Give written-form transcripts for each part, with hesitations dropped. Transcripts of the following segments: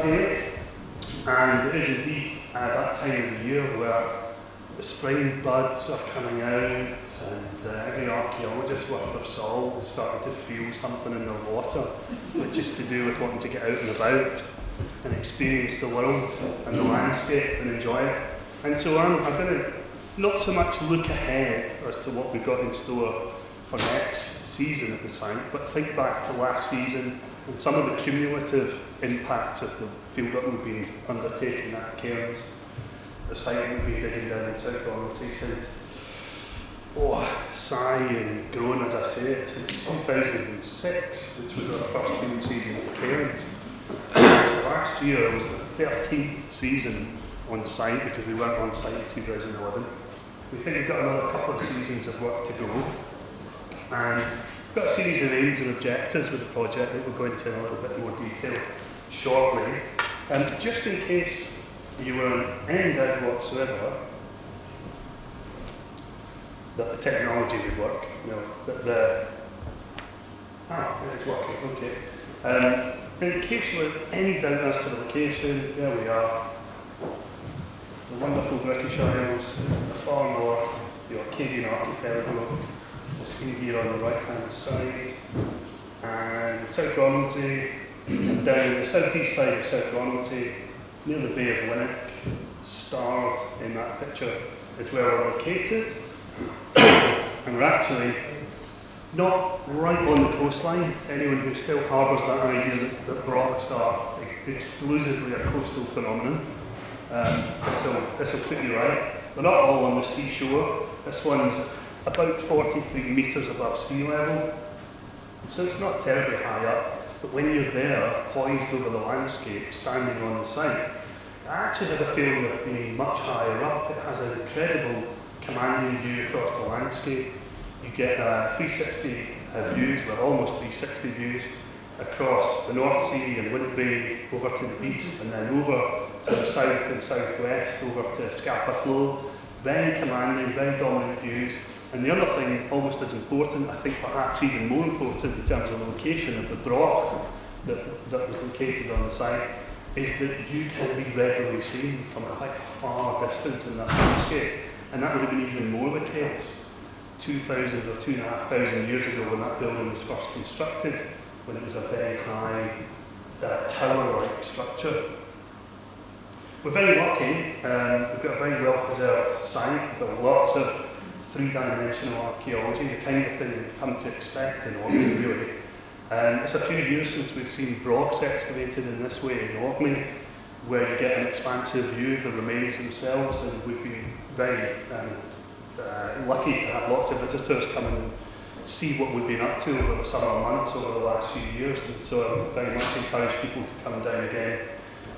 daily, and it is indeed that time of the year where the spring buds are coming out, and every archaeologist worth their salt is starting to feel something in their water, which is to do with wanting to get out and about and experience the world and the landscape and enjoy it. And so I'm going to not so much look ahead as to what we've got in store for next season at the site, but think back to last season and some of the cumulative impacts of the field that we've been undertaking at Cairns, the site we've been digging down in South Ronaldsay since, sighing, grown as I say it, since 2006, which was our first field season at Cairns. So last year was the 13th season on site because we weren't on site in 2011. We think we've got another couple of seasons of work to go, and we've got a series of aims and objectives with the project that we'll go into in a little bit more detail shortly. And just in case you were in any doubt whatsoever that the technology would work, it's working, okay. In case you were any doubt as to the location, there we are. The wonderful British Isles, the far north, the Orkney Archaeology, seen here on the right-hand side, and South Ronaldsay, and down the southeast side of South Ronaldsay, near the Bay of Winnock, starred in that picture, is where we're located. And we're actually not right on the coastline. Anyone who still harbours that idea that Brochs are exclusively a coastal phenomenon, so this will put you right. They're not all on the seashore. This one's about 43 metres above sea level, so it's not terribly high up, but when you're there, poised over the landscape, standing on the site, it actually has a feeling of being much higher up. It has an incredible commanding view across the landscape. You get 360 views, well almost 360 views, across the North Sea and Winnock Bay over to the east, and then over to the south and southwest, over to Scapa Flow. Very commanding, very dominant views. And the other thing, almost as important, I think perhaps even more important in terms of the location of the Broch that was located on the site, is that you can be readily seen from quite a far distance in that landscape. And that would have been even more the case 2,000 or 2,500 years ago when that building was first constructed, when it was a very high tower-like structure. We're very lucky. We've got a very well-preserved site. We've got lots of three-dimensional archaeology, the kind of thing you've come to expect in Orkney, really. It's a few years since we've seen Brochs excavated in this way in Orkney, where you get an expansive view of the remains themselves, and we've been very lucky to have lots of visitors come and see what we've been up to over the summer months, over the last few years, and so I very much encourage people to come down again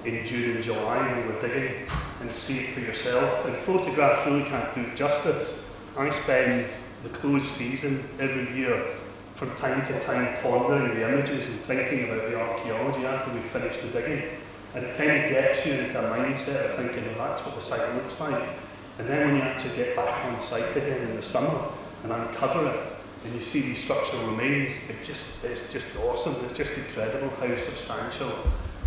in June and July when we're digging and see it for yourself. And photographs really can't do it justice. I spend the closed season every year from time to time pondering the images and thinking about the archaeology after we've finished the digging. And it kind of gets you into a mindset of thinking, well, that's what the site looks like. And then when you actually get back on site again in the summer and uncover it, and you see these structural remains, it's just awesome. It's just incredible how substantial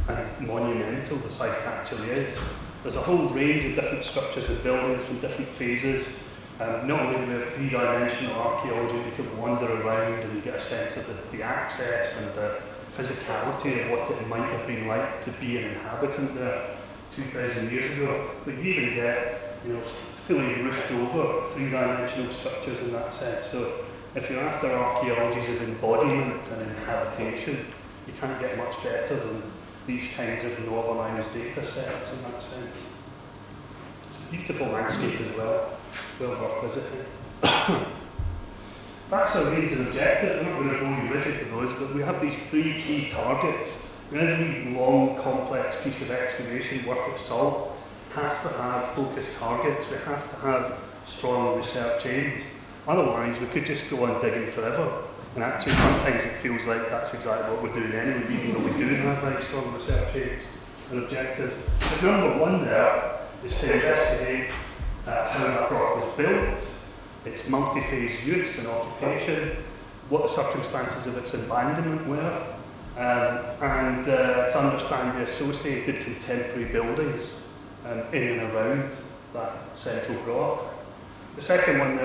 and monumental the site actually is. There's a whole range of different structures and buildings from different phases. Not only do we have three-dimensional archaeology, you can wander around and you get a sense of the access and the physicality of what it might have been like to be an inhabitant there 2,000 years ago. But you even get, fully roofed over three-dimensional structures in that sense. So if you're after archaeologies of embodiment and inhabitation, you can't get much better than these kinds of novelised data sets in that sense. It's a beautiful landscape as well worth visiting. That's our aims and objectives. I'm not going to go you rigid with those, but we have these three key targets. Every long, complex piece of excavation worth its salt has to have focused targets. We have to have strong research aims. Otherwise, we could just go on digging forever. And actually, sometimes it feels like that's exactly what we're doing anyway, even though we do have very strong research aims and objectives. But number one there is to investigate how that rock was built, its multi-phase use and occupation, what the circumstances of its abandonment were, and to understand the associated contemporary buildings in and around that central Broch. The second one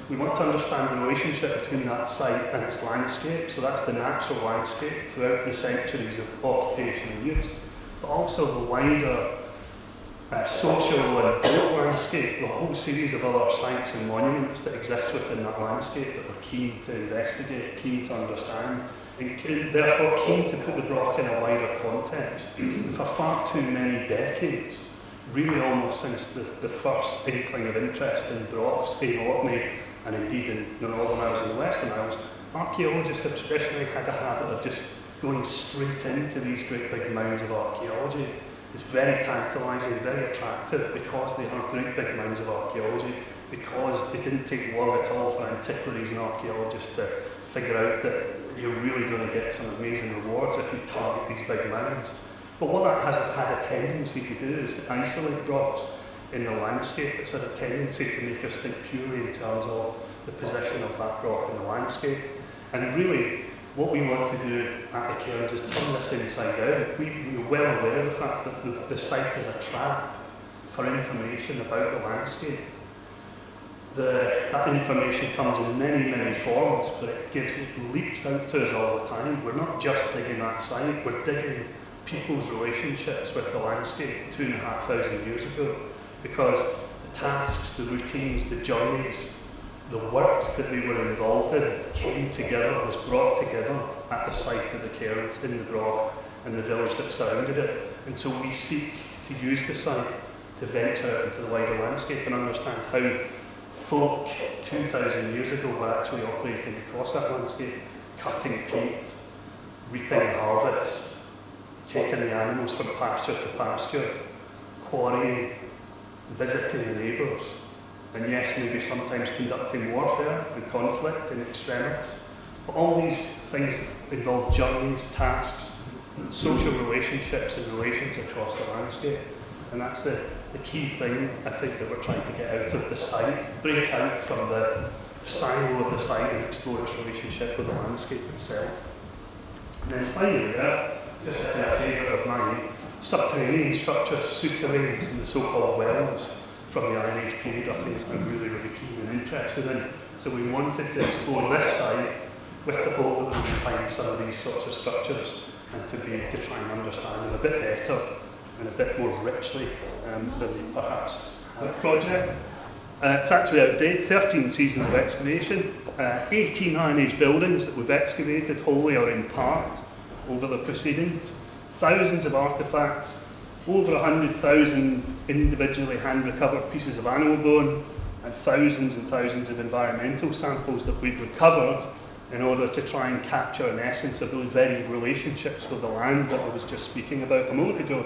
we want to understand the relationship between that site and its landscape, so that's the natural landscape throughout the centuries of occupation and use, but also the wider social and built landscape, the whole series of other sites and monuments that exist within that landscape that we're keen to investigate, keen to understand, and therefore keen to put the Broch in a wider context. For far too many decades, really almost since the first inkling of interest in Brochs in Orkney, and indeed in the Northern Isles and the Western Isles, archaeologists have traditionally had a habit of just going straight into these great big mounds of archaeology. It's very tantalising, very attractive, because they are great big mounds of archaeology, because it didn't take long at all for antiquaries and archaeologists to figure out that you're really going to get some amazing rewards if you target these big mounds. But what that has had a tendency to do is to isolate Brochs in the landscape. It's had a tendency to make us think purely in terms of the position of that Broch in the landscape. And really, what we want to do at the Cairns is turn this inside out. We're well aware of the fact that the site is a trap for information about the landscape. That information comes in many, many forms, but it leaps out to us all the time. We're not just digging that site, we're digging people's relationships with the landscape 2,500 years ago, because the tasks, the routines, the journeys, the work that we were involved in came together, was brought together at the site of the Cairns, in the Broch, and the village that surrounded it. And so we seek to use the site to venture out into the wider landscape and understand how folk 2,000 years ago were actually operating across that landscape, cutting peat, reaping harvest, taking the animals from pasture to pasture, quarrying, visiting the neighbours, and yes, maybe sometimes conducting warfare and conflict in extremis. But all these things involve journeys, tasks, social relationships and relations across the landscape. And that's the key thing, I think, that we're trying to get out of the site, break out from the silo of the site and explore its relationship with the landscape itself. And then finally, just a kind of favourite of mine, subterranean structures, souterrains, and the so-called wells from the Iron Age period are things I'm really, really keen and interested in. So we wanted to explore this site with the hope that we would find some of these sorts of structures and to try and understand them a bit better and a bit more richly than perhaps the project. It's actually out of date, 13 seasons of excavation, 18 Iron Age buildings that we've excavated wholly or in part over the proceedings, thousands of artefacts, over 100,000 individually hand-recovered pieces of animal bone, and thousands of environmental samples that we've recovered in order to try and capture an essence of those very relationships with the land that I was just speaking about a moment ago.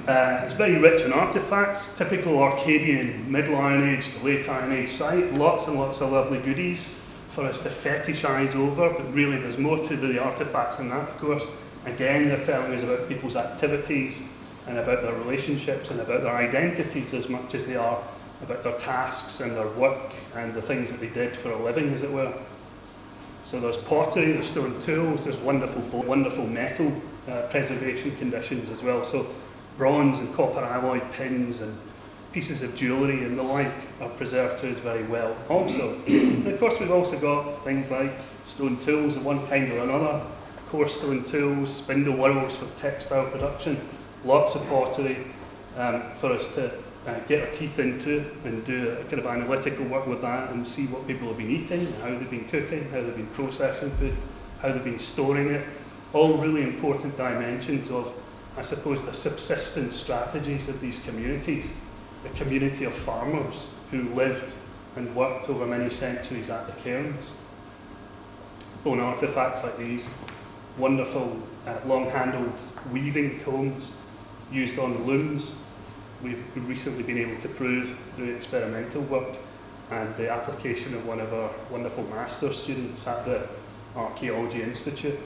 It's very rich in artefacts, typical Arcadian Middle Iron Age to Late Iron Age site, lots and lots of lovely goodies for us to fetishise over, but really there's more to the artefacts than that, of course. Again, they're telling us about people's activities and about their relationships and about their identities as much as they are about their tasks and their work and the things that they did for a living, as it were. So there's pottery, there's stone tools, there's wonderful metal preservation conditions as well. So bronze and copper alloy pins and pieces of jewellery and the like are preserved to us very well also. And of course we've also got things like stone tools of one kind or another, coarse stone tools, spindle whorls for textile production, lots of pottery for us to get our teeth into and do a kind of analytical work with that and see what people have been eating, how they've been cooking, how they've been processing food, how they've been storing it. All really important dimensions of, I suppose, the subsistence strategies of these communities, the community of farmers who lived and worked over many centuries at the Cairns. Bone artefacts like these, wonderful long-handled weaving combs used on looms. We've recently been able to prove through experimental work and the application of one of our wonderful master students at the Archaeology Institute.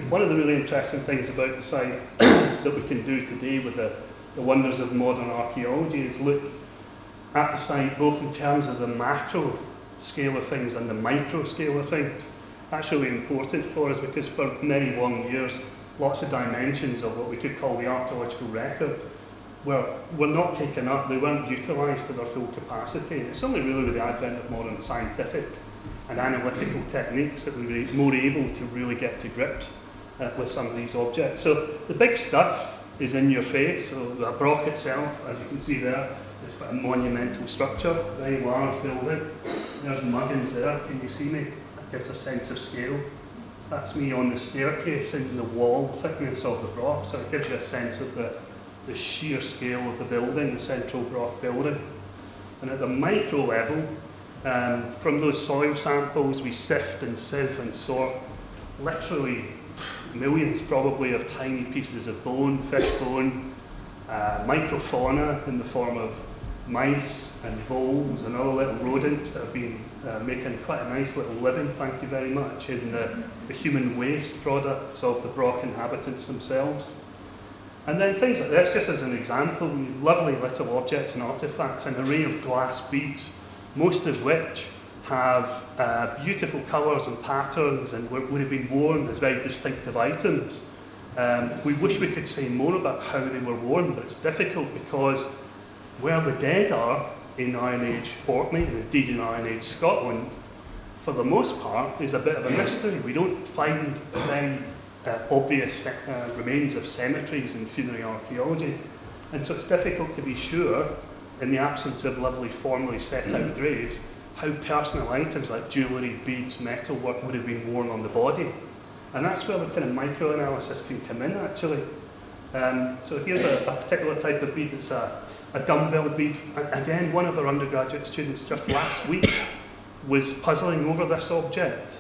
One of the really interesting things about the site that we can do today with the wonders of modern archaeology is look at the site both in terms of the macro scale of things and the micro scale of things. That's really important for us because for many long years, lots of dimensions of what we could call the archaeological record were not taken up, they weren't utilised to their full capacity. It's only really with the advent of modern scientific and analytical techniques that we were more able to really get to grips with some of these objects. So the big stuff is in your face. So the Broch itself, as you can see there, it's got a monumental structure, very large building. There's muggins there, can you see me? That gives a sense of scale. That's me on the staircase in the wall thickness of the Broch, so it gives you a sense of the sheer scale of the building, the central Broch building. And at the micro level, from those soil samples, we sift and sieve and sort literally millions probably of tiny pieces of bone, fish bone, microfauna in the form of mice and voles and other little rodents that have been making quite a nice little living, thank you very much, in the human waste products of the Broch inhabitants themselves. And then things like this, just as an example, lovely little objects and artefacts, an array of glass beads, most of which have beautiful colours and patterns and would have been worn as very distinctive items. We wish we could say more about how they were worn, but it's difficult because where the dead are in Iron Age Orkney, and indeed in Iron Age Scotland, for the most part, is a bit of a mystery. We don't find very obvious remains of cemeteries in funerary archaeology, and so it's difficult to be sure, in the absence of lovely formally set out graves, how personal items like jewellery, beads, metalwork would have been worn on the body. And that's where the kind of micro-analysis can come in, actually. So here's a particular type of bead. It's a dumbbell bead. Again, one of our undergraduate students just last week was puzzling over this object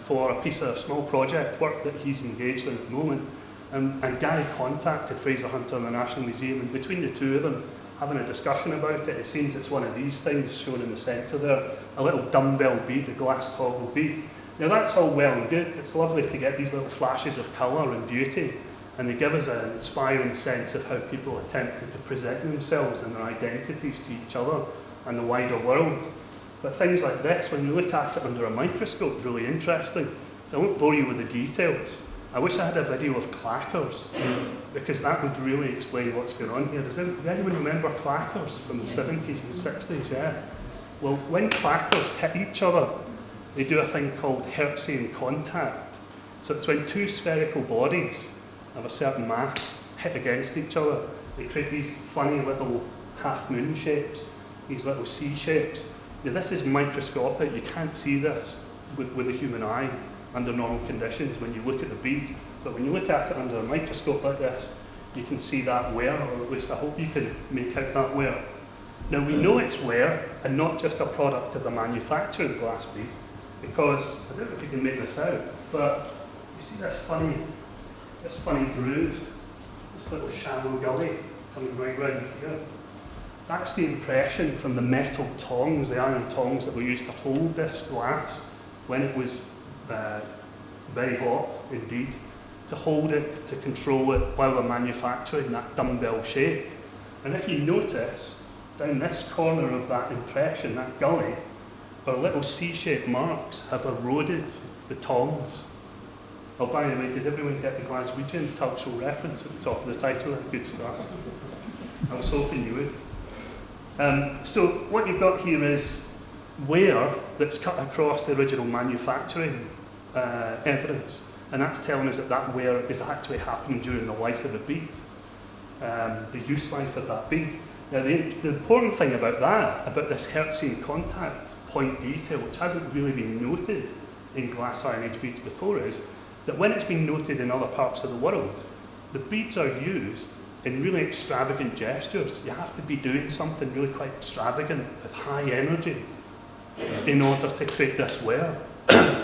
for a piece of small project work that he's engaged in at the moment. And Gary contacted Fraser Hunter and the National Museum, and between the two of them, having a discussion about it, it seems it's one of these things shown in the centre there, a little dumbbell bead, a glass toggle bead. Now that's all well and good. It's lovely to get these little flashes of colour and beauty, and they give us an inspiring sense of how people attempted to present themselves and their identities to each other and the wider world. But things like this, when you look at it under a microscope, really interesting. So I won't bore you with the details. I wish I had a video of clackers, because that would really explain what's going on here. Does anyone remember clackers from the 70s and 60s? Yeah. Well, when clackers hit each other, they do a thing called Hertzian contact. So it's when two spherical bodies of a certain mass hit against each other. They create these funny little half-moon shapes, these little C shapes. Now this is microscopic. You can't see this with the human eye under normal conditions when you look at the bead. But when you look at it under a microscope like this, you can see that wear, or at least I hope you can make out that wear. Now we know it's wear and not just a product of the manufacture of the glass bead, because, I don't know if you can make this out, but you see this funny groove, this little shallow gully coming right round here. That's the impression from the metal tongs, the iron tongs that were used to hold this glass when it was very hot indeed, to hold it, to control it while they're manufacturing that dumbbell shape. And if you notice, down this corner of that impression, that gully, our little C-shaped marks have eroded the tongs. Oh, by the way, did everyone get the Glaswegian cultural reference at the top of the title? Good stuff. I was hoping you would. So what you've got here is wear that's cut across the original manufacturing evidence, and that's telling us that that wear is actually happening during the life of the bead, the use life of that bead. Now the important thing about that, about this Hertzian contact point detail, which hasn't really been noted in glass Iron Age beads before, is that when it's been noted in other parts of the world, the beads are used in really extravagant gestures. You have to be doing something really quite extravagant with high energy in order to create this wear.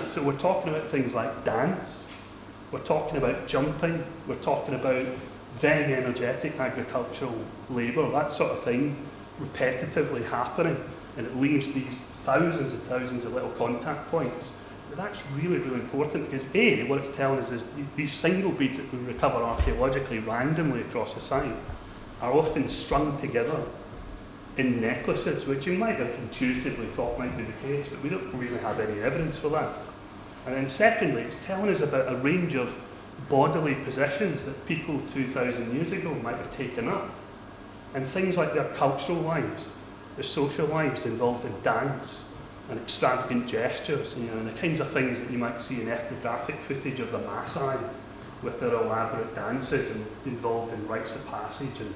So we're talking about things like dance, we're talking about jumping, we're talking about very energetic agricultural labour, that sort of thing repetitively happening, and it leaves these thousands and thousands of little contact points. But that's really, really important, because A, what it's telling us is these single beads that we recover archaeologically randomly across the site are often strung together in necklaces, which you might have intuitively thought might be the case, but we don't really have any evidence for that. And then secondly, it's telling us about a range of bodily positions that people 2,000 years ago might have taken up. And things like their cultural lives, their social lives involved in dance and extravagant gestures, and the kinds of things that you might see in ethnographic footage of the Maasai with their elaborate dances and involved in rites of passage and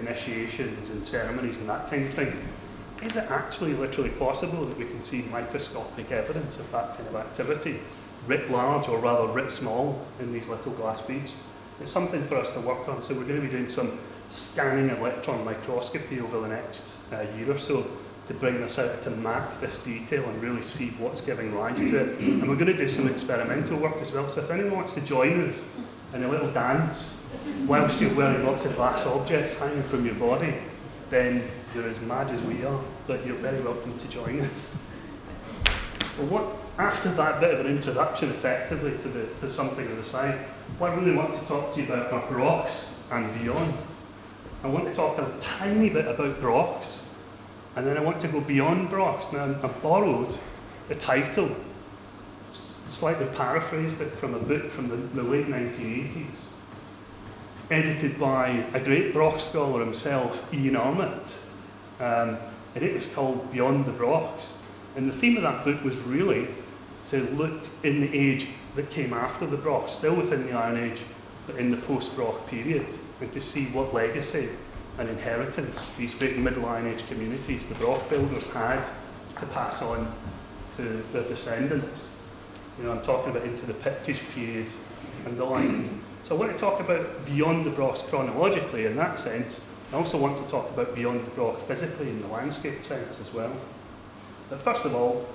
initiations and ceremonies and that kind of thing. Is it actually literally possible that we can see microscopic evidence of that kind of activity, writ large or rather writ small, in these little glass beads? It's something for us to work on, so we're going to be doing some scanning electron microscopy over the next year or so to bring this out, to map this detail and really see what's giving rise to it. And we're going to do some experimental work as well, so if anyone wants to join us in a little dance whilst you're wearing lots of glass objects hanging from your body, then you're as mad as we are, but you're very welcome to join us. Well, after that bit of an introduction effectively to something of the site, what I really want to talk to you about are Brochs and beyond. I want to talk a tiny bit about Brochs, and then I want to go beyond Brochs. Now, I borrowed the title, slightly paraphrased it from a book from the late 1980s, edited by a great Broch scholar himself, Ian Arnott, and it was called Beyond the Brochs. And the theme of that book was really to look in the age that came after the Broch, still within the Iron Age, but in the post-Broch period, and to see what legacy and inheritance these great Middle Iron Age communities, the Broch builders, had to pass on to their descendants. I'm talking about into the Pictish period and the like. So I want to talk about beyond the Brochs chronologically in that sense. I also want to talk about beyond the Broch physically in the landscape sense as well. But first of all,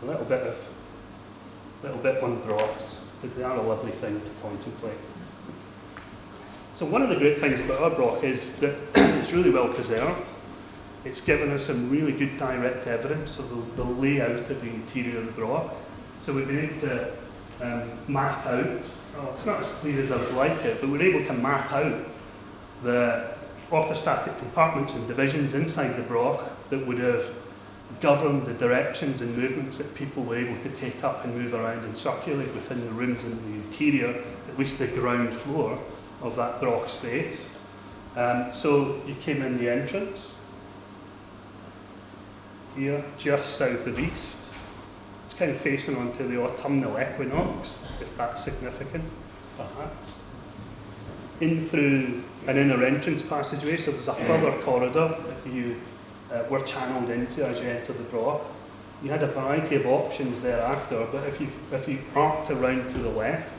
a little bit on Brochs, because they are a lovely thing to contemplate. So one of the great things about our Broch is that it's really well preserved. It's given us some really good direct evidence of the layout of the interior of the Broch. So we've been able to map out, it's not as clear as I would like it, but we're able to map out the orthostatic compartments and divisions inside the Broch that would have governed the directions and movements that people were able to take up and move around and circulate within the rooms in the interior, at least the ground floor of that Broch space. So you came in the entrance, here, just south of east. It's kind of facing onto the autumnal equinox, if that's significant, perhaps. In through an inner entrance passageway, so there's a further corridor that you were channeled into as you enter the Broch. You had a variety of options thereafter, but if you arced around to the left,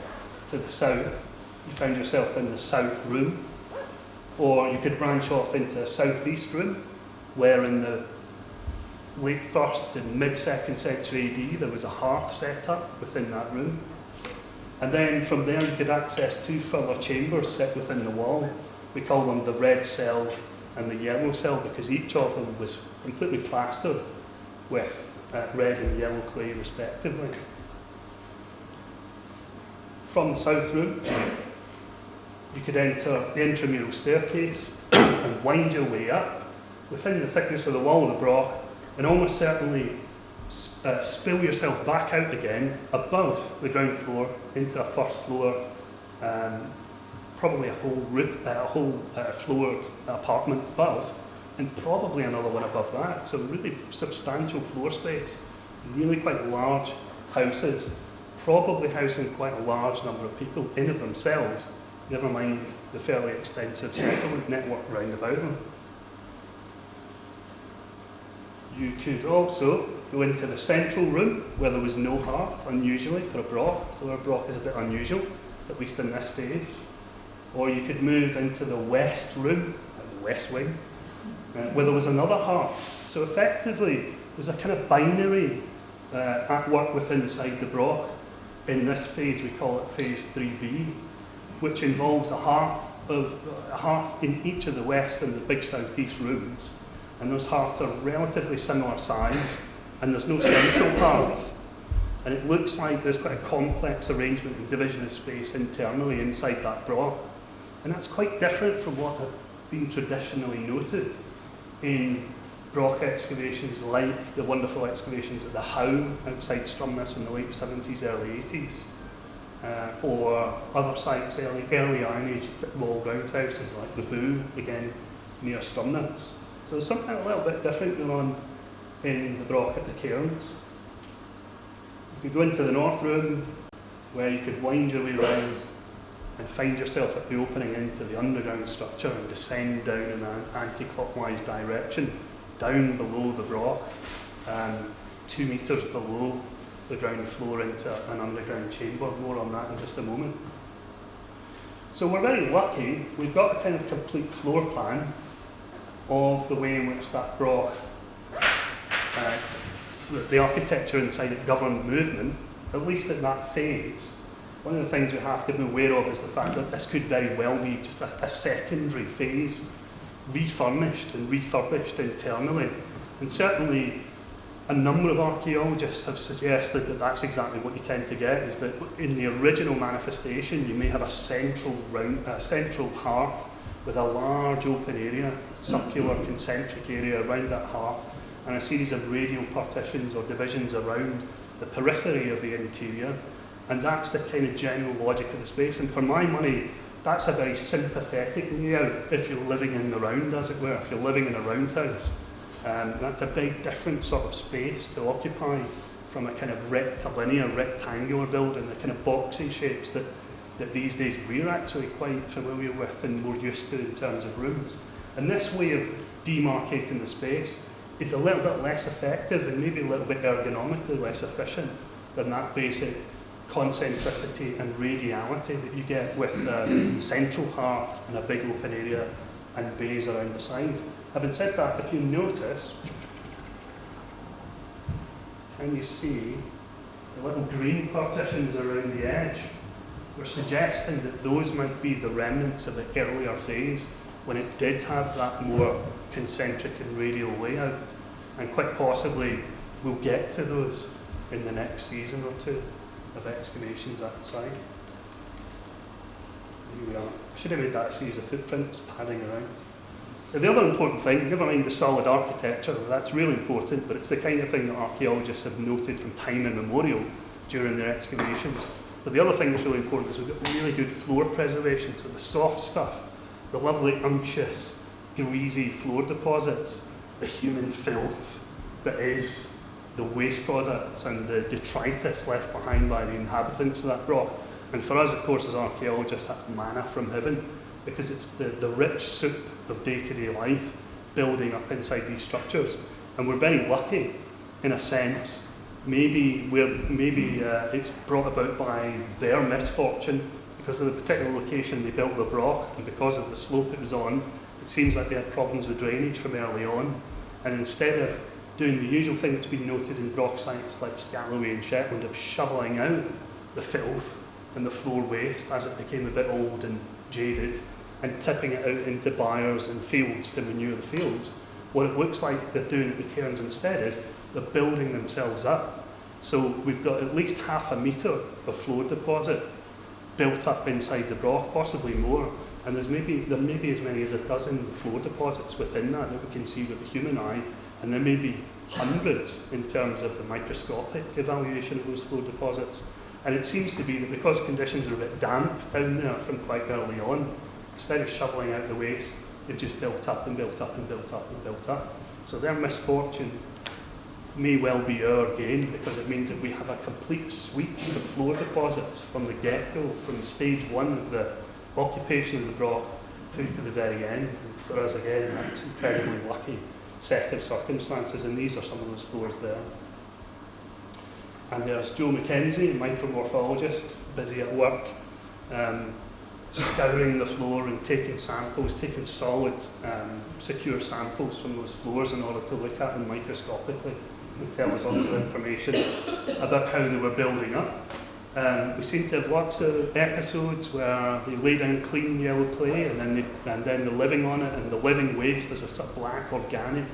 to the south, you found yourself in the south room, or you could branch off into a southeast room, where in the late 1st to mid-2nd century AD there was a hearth set up within that room. And then from there you could access two further chambers set within the wall. We call them the red cell and the yellow cell because each of them was completely plastered with red and yellow clay respectively. From the south room, you could enter the intramural staircase and wind your way up within the thickness of the wall of the Broch and almost certainly spill yourself back out again above the ground floor into a first floor, probably a whole floored apartment above, and probably another one above that. So really substantial floor space, really quite large houses, probably housing quite a large number of people in of themselves, never mind the fairly extensive settlement network round about them. You could also go into the central room where there was no hearth, unusually for a Broch, so our Broch is a bit unusual, at least in this phase. Or you could move into the west room, the west wing, where there was another hearth. So effectively, there's a kind of binary at work within inside the Broch. In this phase, we call it phase 3B, which involves a hearth in each of the west and the big southeast rooms. And those hearths are relatively similar size, and there's no central hearth. And it looks like there's quite a complex arrangement and division of space internally inside that Broch. And that's quite different from what have been traditionally noted in Broch excavations, like the wonderful excavations at the Howe outside Stromness in the late 70s, early 80s, or other sites, early Iron Age wall roundhouses like the Boo, again near Stromness. So there's something a little bit different going on in the Broch at the Cairns. You could go into the North Room, where you could wind your way around and find yourself at the opening into the underground structure and descend down in an anti-clockwise direction, down below the Broch, 2 metres below the ground floor into an underground chamber. More on that in just a moment. So we're very lucky, we've got a kind of complete floor plan of the way in which that Broch, the architecture inside it governed movement, at least at that phase. One of the things we have to be aware of is the fact that this could very well be just a secondary phase, refurnished and refurbished internally. And certainly a number of archaeologists have suggested that that's exactly what you tend to get, is that in the original manifestation you may have a central hearth with a large open area, circular concentric area around that hearth, and a series of radial partitions or divisions around the periphery of the interior. And that's the kind of general logic of the space. And for my money, that's a very sympathetic layout if you're living in the round, as it were, if you're living in a roundhouse. That's a very different sort of space to occupy from a kind of rectilinear, rectangular building, the kind of boxy shapes that these days we're actually quite familiar with and more used to in terms of rooms. And this way of demarcating the space is a little bit less effective and maybe a little bit ergonomically less efficient than that basic concentricity and radiality that you get with a central hearth and a big open area and bays around the side. Having said that, if you notice, can you see the little green partitions around the edge? We're suggesting that those might be the remnants of the earlier phase when it did have that more concentric and radial layout, and quite possibly we'll get to those in the next season or two of excavations outside. Here we are. I should have made that a series of footprints padding around. Now, the other important thing, never mind the solid architecture, that's really important, but it's the kind of thing that archaeologists have noted from time immemorial during their excavations. But the other thing that's really important is we've got really good floor preservation, so the soft stuff, the lovely unctuous, greasy floor deposits, the human filth that is the waste products and the detritus left behind by the inhabitants of that Broch. And for us, of course, as archaeologists, that's manna from heaven, because it's the rich soup of day-to-day life building up inside these structures. And we're very lucky, in a sense. Maybe it's brought about by their misfortune, because of the particular location they built the Broch, and because of the slope it was on, it seems like they had problems with drainage from early on. And instead of doing the usual thing that's been noted in Broch sites like Scalloway and Shetland of shoveling out the filth and the floor waste as it became a bit old and jaded and tipping it out into byres and fields to manure the fields, what it looks like they're doing at the Cairns instead is they're building themselves up. So we've got at least 0.5 metre of floor deposit built up inside the Broch, possibly more, and there may be as many as a dozen floor deposits within that we can see with the human eye, and there may be hundreds in terms of the microscopic evaluation of those floor deposits. And it seems to be that because conditions are a bit damp down there from quite early on, instead of shoveling out the waste, they've just built up and built up and built up and built up. So their misfortune may well be our gain, because it means that we have a complete sweep of floor deposits from the get-go, from stage one of the occupation of the Broch through to the very end. And for us, again, that's an incredibly lucky set of circumstances, and these are some of those floors there. And there's Joe Mackenzie, a micromorphologist, busy at work, scouring the floor and taking samples, taking solid, secure samples from those floors in order to look at them microscopically and tell us lots of information about how they were building up. We seem to have lots of episodes where they lay down clean yellow clay and then they're living on it, and the living waste is a sort of black, organic,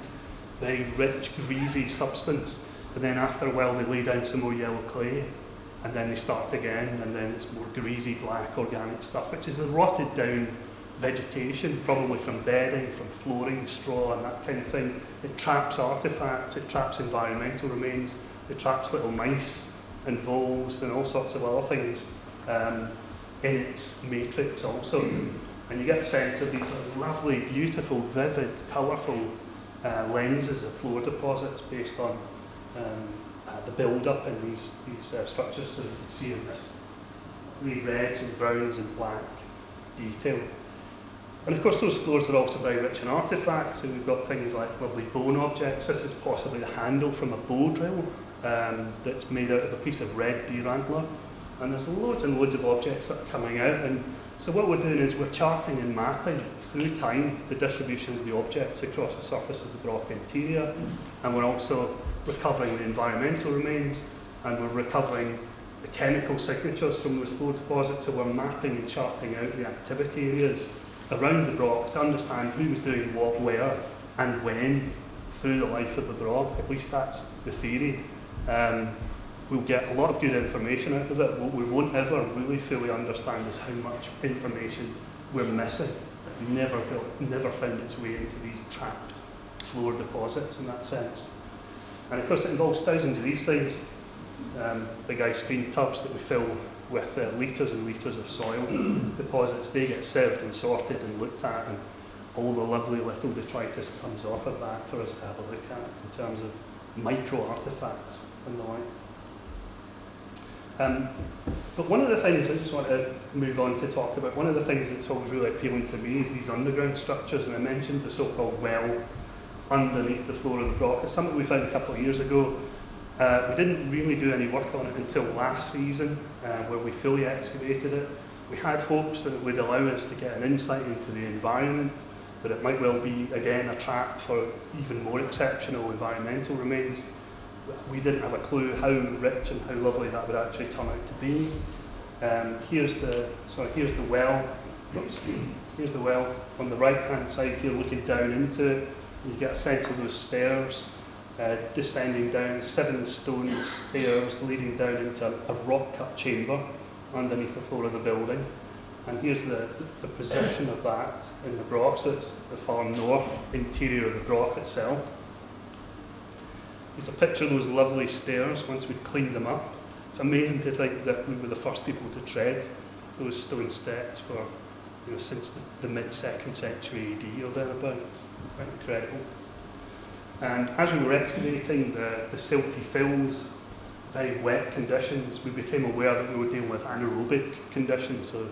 very rich, greasy substance. And then after a while they lay down some more yellow clay, and then they start again, and then it's more greasy, black, organic stuff, which is the rotted down vegetation, probably from bedding, from flooring, straw and that kind of thing. It traps artefacts, it traps environmental remains, it traps little mice and voles and all sorts of other things in its matrix also. And you get a sense of these lovely, beautiful, vivid, colourful lenses of floor deposits based on the build-up in these structures, so you can see in this really reds and browns and black detail. And of course those floors are also very rich in artefacts, so we've got things like lovely bone objects. This is possibly the handle from a bow drill that's made out of a piece of red deer antler. And there's loads and loads of objects that are coming out, and so what we're doing is we're charting and mapping through time the distribution of the objects across the surface of the Broch interior, and we're also recovering the environmental remains, and we're recovering the chemical signatures from those floor deposits, so we're mapping and charting out the activity areas around the Broch to understand who was doing what, where, and when through the life of the Broch. At least that's the theory. We'll get a lot of good information out of it. What we won't ever really fully understand is how much information we're missing. It never found its way into these trapped floor deposits in that sense. And of course it involves thousands of these things. Big ice cream tubs that we fill with litres and litres of soil deposits. They get sieved and sorted and looked at, and all the lovely little detritus comes off of that for us to have a look at in terms of micro artefacts and the like. But one of the things I just want to move on to talk about, one of the things that's always really appealing to me is these underground structures, and I mentioned the so-called well underneath the floor of the Broch. It's something we found a couple of years ago. We didn't really do any work on it until last season, where we fully excavated it. We had hopes that it would allow us to get an insight into the environment, that it might well be, again, a trap for even more exceptional environmental remains. We didn't have a clue how rich and how lovely that would actually turn out to be. Here's the well. Oops. Here's the well on the right-hand side here, looking down into it. You get a sense of those stairs descending down, 7 stone stairs leading down into a rock-cut chamber underneath the floor of the building. And here's the position of that in the Broch. So it's the far north interior of the Broch itself. It's a picture of those lovely stairs once we'd cleaned them up. It's amazing to think that we were the first people to tread those stone steps for, since the mid-2nd century AD or thereabouts. Quite incredible. And as we were excavating the silty fills, very wet conditions, we became aware that we were dealing with anaerobic conditions. So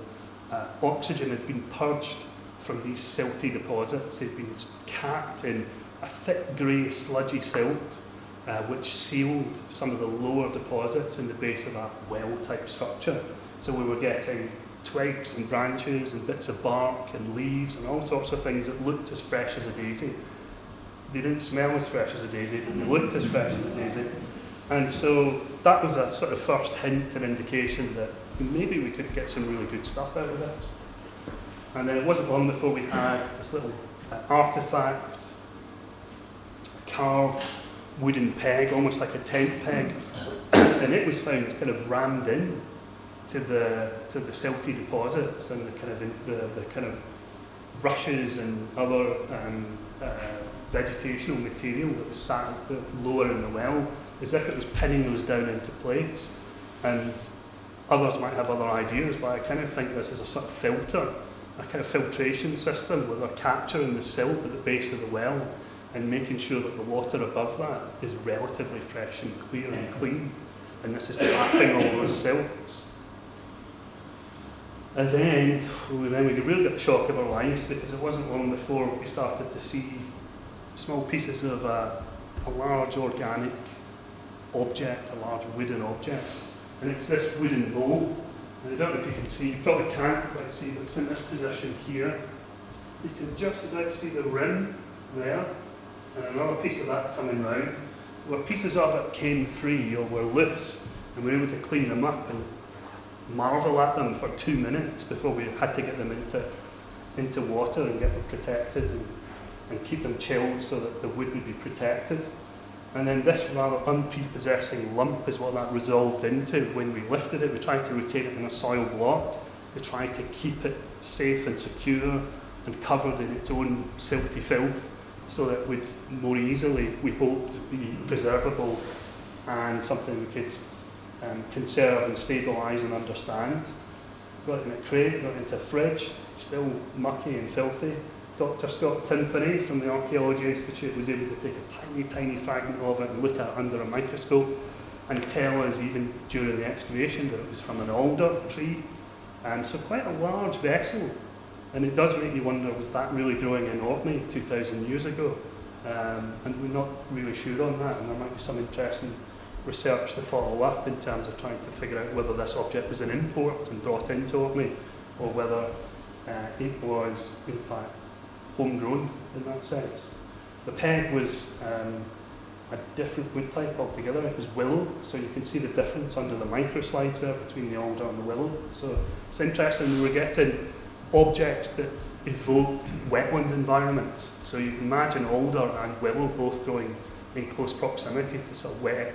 oxygen had been purged from these silty deposits. They'd been capped in a thick grey sludgy silt, which sealed some of the lower deposits in the base of that well-type structure. So we were getting twigs and branches and bits of bark and leaves and all sorts of things that looked as fresh as a daisy. They didn't smell as fresh as a daisy, but they looked as fresh as a daisy. And so that was a sort of first hint and indication that maybe we could get some really good stuff out of this. And then it wasn't long before we had this little artefact, carved wooden peg, almost like a tent peg, and it was found kind of rammed in to the silty deposits and the kind of rushes and other vegetational material that was sat lower in the well, as if it was pinning those down into place. And others might have other ideas, but I kind of think this is a sort of filter, a kind of filtration system where they're capturing the silt at the base of the well and making sure that the water above that is relatively fresh and clear and clean. And this is trapping all those silts. And then we really got the shock of our lives, because it wasn't long before we started to see small pieces of a large organic object, a large wooden object. And it's this wooden bowl. And I don't know if you can see, you probably can't quite see, but it's in this position here. You can just about see the rim there, and another piece of that coming round, where pieces of it came free or were loose, and we were able to clean them up and marvel at them for 2 minutes before we had to get them into water and get them protected and keep them chilled so that the wood would be protected. And then this rather unprepossessing lump is what that resolved into when we lifted it. We tried to rotate it in a soil block, They tried to keep it safe and secure and covered in its own silty filth, so that it would more easily, we hoped, be preservable and something we could conserve and stabilise and understand. Got it in a crate, got it into a fridge, still mucky and filthy. Dr. Scott Timpany from the Archaeology Institute was able to take a tiny, tiny fragment of it and look at it under a microscope and tell us, even during the excavation, that it was from an alder tree. So quite a large vessel. And it does make you wonder, was that really growing in Orkney 2,000 years ago? And we're not really sure on that, and there might be some interesting research to follow up in terms of trying to figure out whether this object was an import and brought into Orkney, or whether it was, in fact, homegrown in that sense. The peg was a different wood type altogether. It was willow, so you can see the difference under the microslides there between the alder and the willow. So it's interesting, we were getting objects that evoked wetland environments. So you can imagine alder and willow both growing in close proximity to sort of wet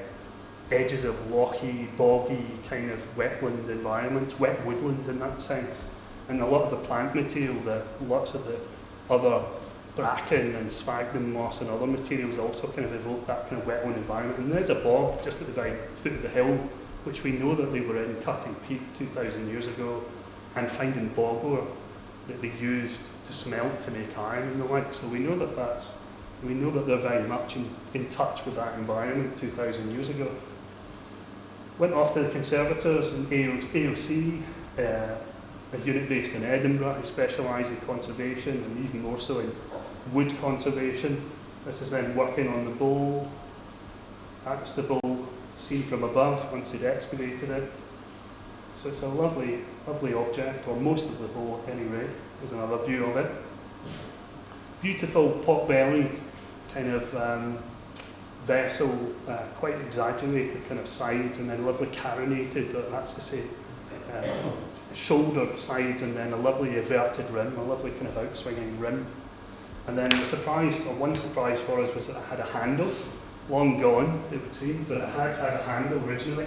edges of lochie, boggy kind of wetland environments, wet woodland in that sense. And a lot of the plant material, lots of the other bracken and sphagnum moss and other materials also kind of evoke that kind of wetland environment. And there's a bog just at the very foot of the hill, which we know that they were in cutting peat 2,000 years ago, and finding bog ore that they used to smelt to make iron and the like. So we know that they're very much in touch with that environment 2,000 years ago. Went off to the conservators in AOC, a unit based in Edinburgh who specialise in conservation and even more so in wood conservation. This is then working on the bowl. That's the bowl seen from above once they'd excavated it. So it's a lovely, lovely object, or most of the bowl at any rate. There's another view of it. Beautiful pot-bellied kind of vessel, quite exaggerated kind of sides, and then lovely carinated, that's to say, shouldered sides, and then a lovely everted rim, a lovely kind of outswinging rim. And then one surprise for us was that it had a handle, long gone, it would seem, but it had a handle originally,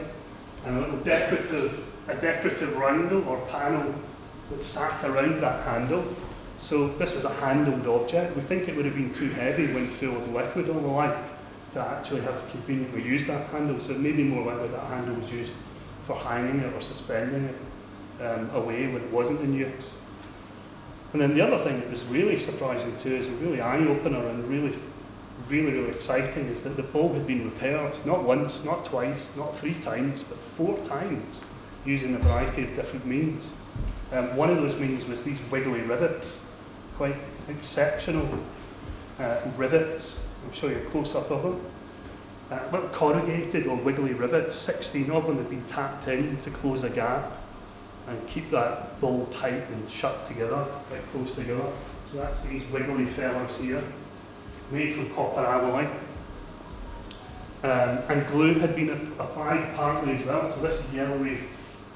and a little decorative roundel or panel that sat around that handle. So this was a handled object. We think it would have been too heavy when full of liquid or the like to actually have conveniently used that handle. So it may be more likely that handle was used for hanging it or suspending it away when it wasn't in use. And then the other thing that was really surprising too, is a really eye-opener and really, really, really exciting, is that the bowl had been repaired, not once, not twice, not 3 times, but 4 times, using a variety of different means. One of those means was these wiggly rivets, quite exceptional rivets. I'll show you a close-up of them. Little corrugated or wiggly rivets, 16 of them had been tapped in to close a gap and keep that bowl tight and shut together, quite close together. So that's these wiggly fellows here, made from copper alloy. And glue had been applied partly as well, so this yellowy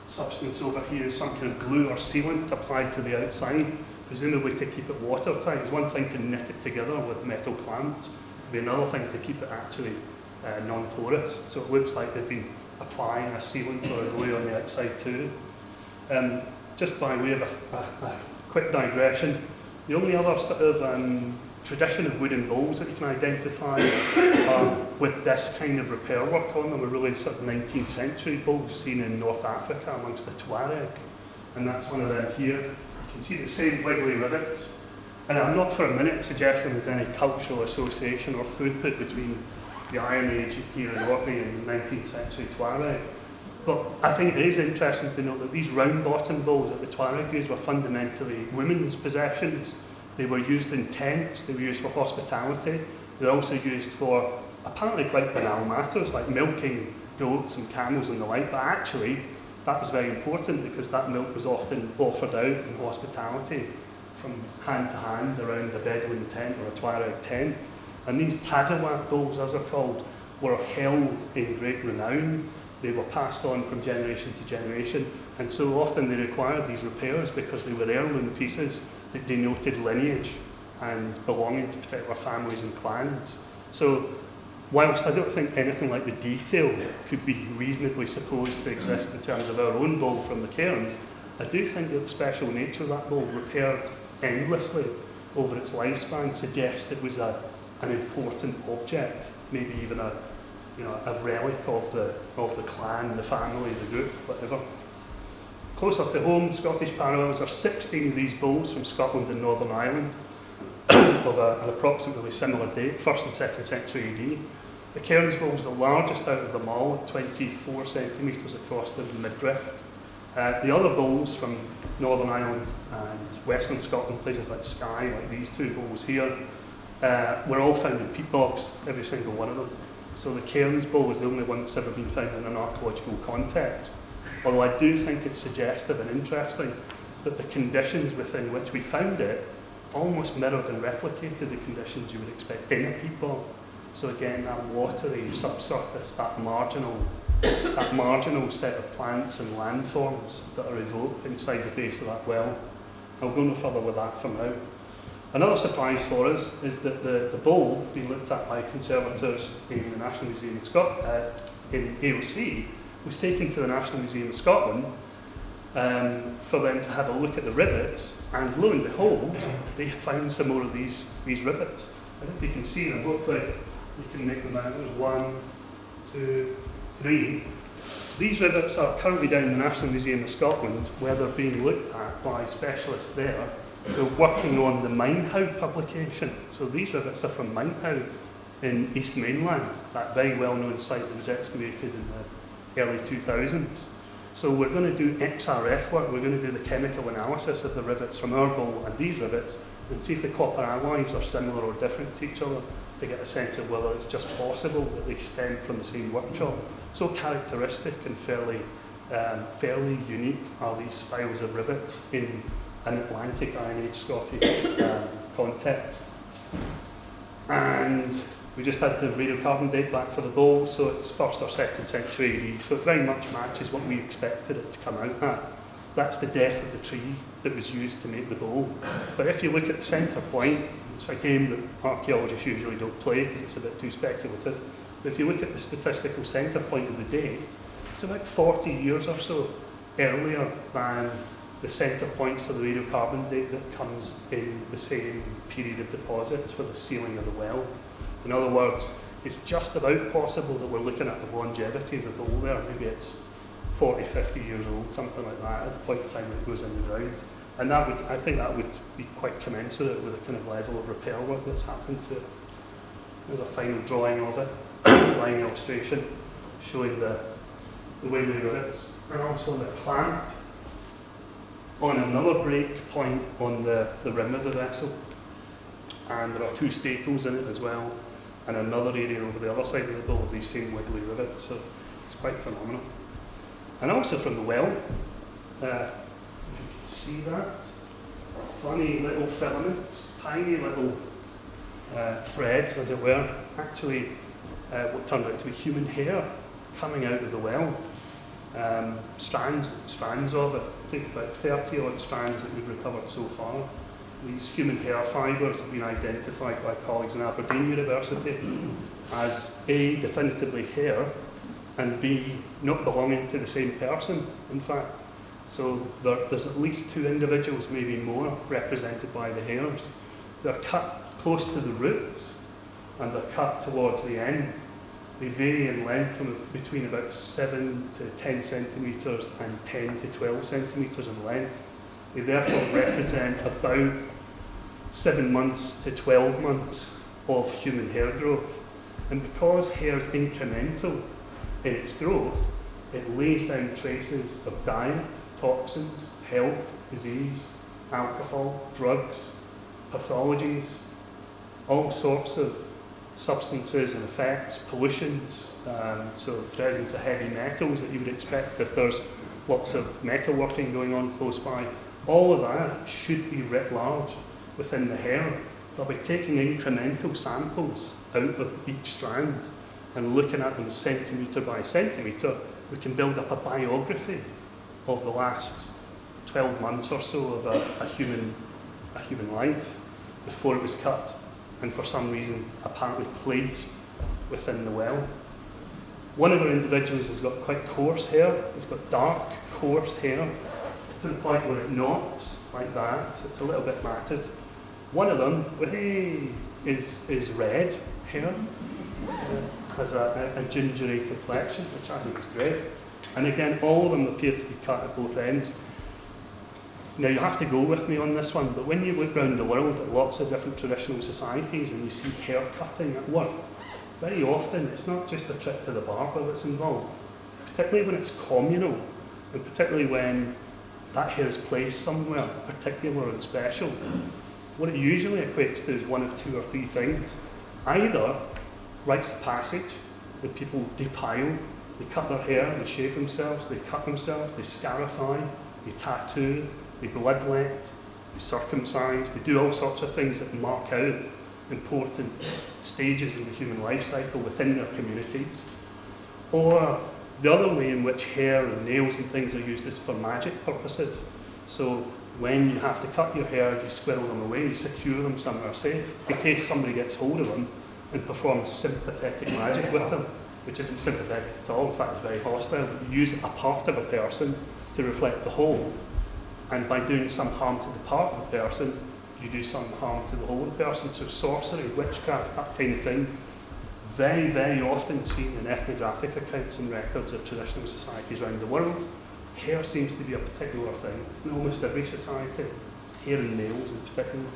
substance over here is some kind of glue or sealant applied to the outside, presumably to keep it watertight. It's one thing to knit it together with metal clamps, it'd be another thing to keep it actually non-porous. So it looks like they've been applying a sealant or a glue on the outside too. Just by way of a quick digression, the only other sort of tradition of wooden bowls that you can identify with this kind of repair work on them are really sort of 19th century bowls seen in North Africa amongst the Tuareg. And that's one of them here. You can see the same wiggly rivets. And I'm not for a minute suggesting there's any cultural association or throughput between the Iron Age here in Orkney and 19th century Tuareg. But I think it is interesting to note that these round bottom bowls that the Tuareg used were fundamentally women's possessions. They were used in tents, they were used for hospitality, they were also used for apparently quite banal matters like milking goats and camels and the like, but actually that was very important because that milk was often offered out in hospitality from hand to hand around a Bedouin tent or a Tuareg tent. And these tazawat bowls, as they're called, were held in great renown. They were passed on from generation to generation, and so often they required these repairs because they were heirloom pieces that denoted lineage and belonging to particular families and clans. So whilst I don't think anything like the detail could be reasonably supposed to exist in terms of our own bowl from the Cairns, I do think that the special nature of that bowl, repaired endlessly over its lifespan, suggests it was an important object, maybe even a relic of the clan, the family, the group, whatever. Closer to home, Scottish parallels are 16 of these bowls from Scotland and Northern Ireland of an approximately similar date, 1st and 2nd century AD. The Cairns bowl is the largest out of them all, at 24 centimetres across the midriff. The other bowls from Northern Ireland and Western Scotland, places like Skye, like these two bowls here, were all found in peat bogs, every single one of them. So the Cairns bowl is the only one that's ever been found in an archaeological context. Although I do think it's suggestive and interesting that the conditions within which we found it almost mirrored and replicated the conditions you would expect in a peat bog. So again, that watery subsurface, that marginal set of plants and landforms that are evoked inside the base of that well. I'll go no further with that for now. Another surprise for us is that the bowl being looked at by conservators in the National Museum in AOC was taken to the National Museum of Scotland for them to have a look at the rivets, and lo and behold, they found some more of these rivets. I don't know if you can see them, hopefully you can make them out. There's 1, 2, 3. These rivets are currently down in the National Museum of Scotland, where they're being looked at by specialists there. They're working on the Minehow publication. So these rivets are from Minehow in East Mainland, that very well-known site that was excavated in the early 2000s. So we're going to do XRF work, we're going to do the chemical analysis of the rivets from our bowl and these rivets, and see if the copper alloys are similar or different to each other, to get a sense of whether it's just possible that they stem from the same workshop. So characteristic and fairly unique are these styles of rivets in an Atlantic Iron Age Scottish context. And we just had the radiocarbon date back for the bowl, so it's 1st or 2nd century AD, so it very much matches what we expected it to come out at. That's the death of the tree that was used to make the bowl. But if you look at the centre point, it's a game that archaeologists usually don't play because it's a bit too speculative. But if you look at the statistical centre point of the date, it's about 40 years or so earlier than the centre points of the radiocarbon date that comes in the same period of deposits for the sealing of the well. In other words, it's just about possible that we're looking at the longevity of the bowl there. Maybe it's 40, 50 years old, something like that, at the point in time it goes in the ground. And I think that would be quite commensurate with the kind of level of repair work that's happened to it. There's a final drawing of it, line illustration, showing the way the rivets, and also the clamp on another break point on the rim of the vessel. And there are 2 staples in it as well, and another area over the other side of the bowl of these same wiggly rivets, so it's quite phenomenal. And also from the well, if you can see that, funny little filaments, tiny little threads, as it were, actually what turned out to be human hair coming out of the well. Strands of it, I think about 30 odd strands that we've recovered so far. These human hair fibres have been identified by colleagues in Aberdeen University as A, definitively hair, and B, not belonging to the same person, in fact. So there's at least 2 individuals, maybe more, represented by the hairs. They're cut close to the roots, and they're cut towards the end. They vary in length from between about 7 to 10 centimetres and 10 to 12 centimetres in length. They therefore represent about 7 months to 12 months of human hair growth. And because hair is incremental in its growth, it lays down traces of diet, toxins, health, disease, alcohol, drugs, pathologies, all sorts of substances and effects, pollutions, so the presence of heavy metals that you would expect if there's lots of metalworking going on close by. All of that should be writ large within the hair. But by taking incremental samples out of each strand and looking at them centimetre by centimetre, we can build up a biography of the last 12 months or so of a human life before it was cut and for some reason apparently placed within the well. One of our individuals has got quite coarse hair. He's got dark, coarse hair. to the point where it knocks like that, so it's a little bit matted. One of them, hey, is red hair, has a gingery complexion, which I think is great. And again, all of them appear to be cut at both ends. Now you have to go with me on this one, but when you look around the world at lots of different traditional societies and you see hair cutting at work, very often it's not just a trip to the barber that's involved, particularly when it's communal, and particularly when that hair is placed somewhere particular and special. What it usually equates to is one of 2 or 3 things. Either rites of passage, that people depile, they cut their hair, they shave themselves, they cut themselves, they scarify, they tattoo, they bloodlet, they circumcise, they do all sorts of things that mark out important stages in the human life cycle within their communities. Or the other way in which hair and nails and things are used is for magic purposes. So when you have to cut your hair, you squirrel them away, you secure them somewhere safe, in case somebody gets hold of them and performs sympathetic magic with them, which isn't sympathetic at all, in fact it's very hostile. You use a part of a person to reflect the whole, and by doing some harm to the part of the person, you do some harm to the whole of the person. So sorcery, witchcraft, that kind of thing, very, very often seen in ethnographic accounts and records of traditional societies around the world. Hair seems to be a particular thing in almost every society, hair and nails in particular.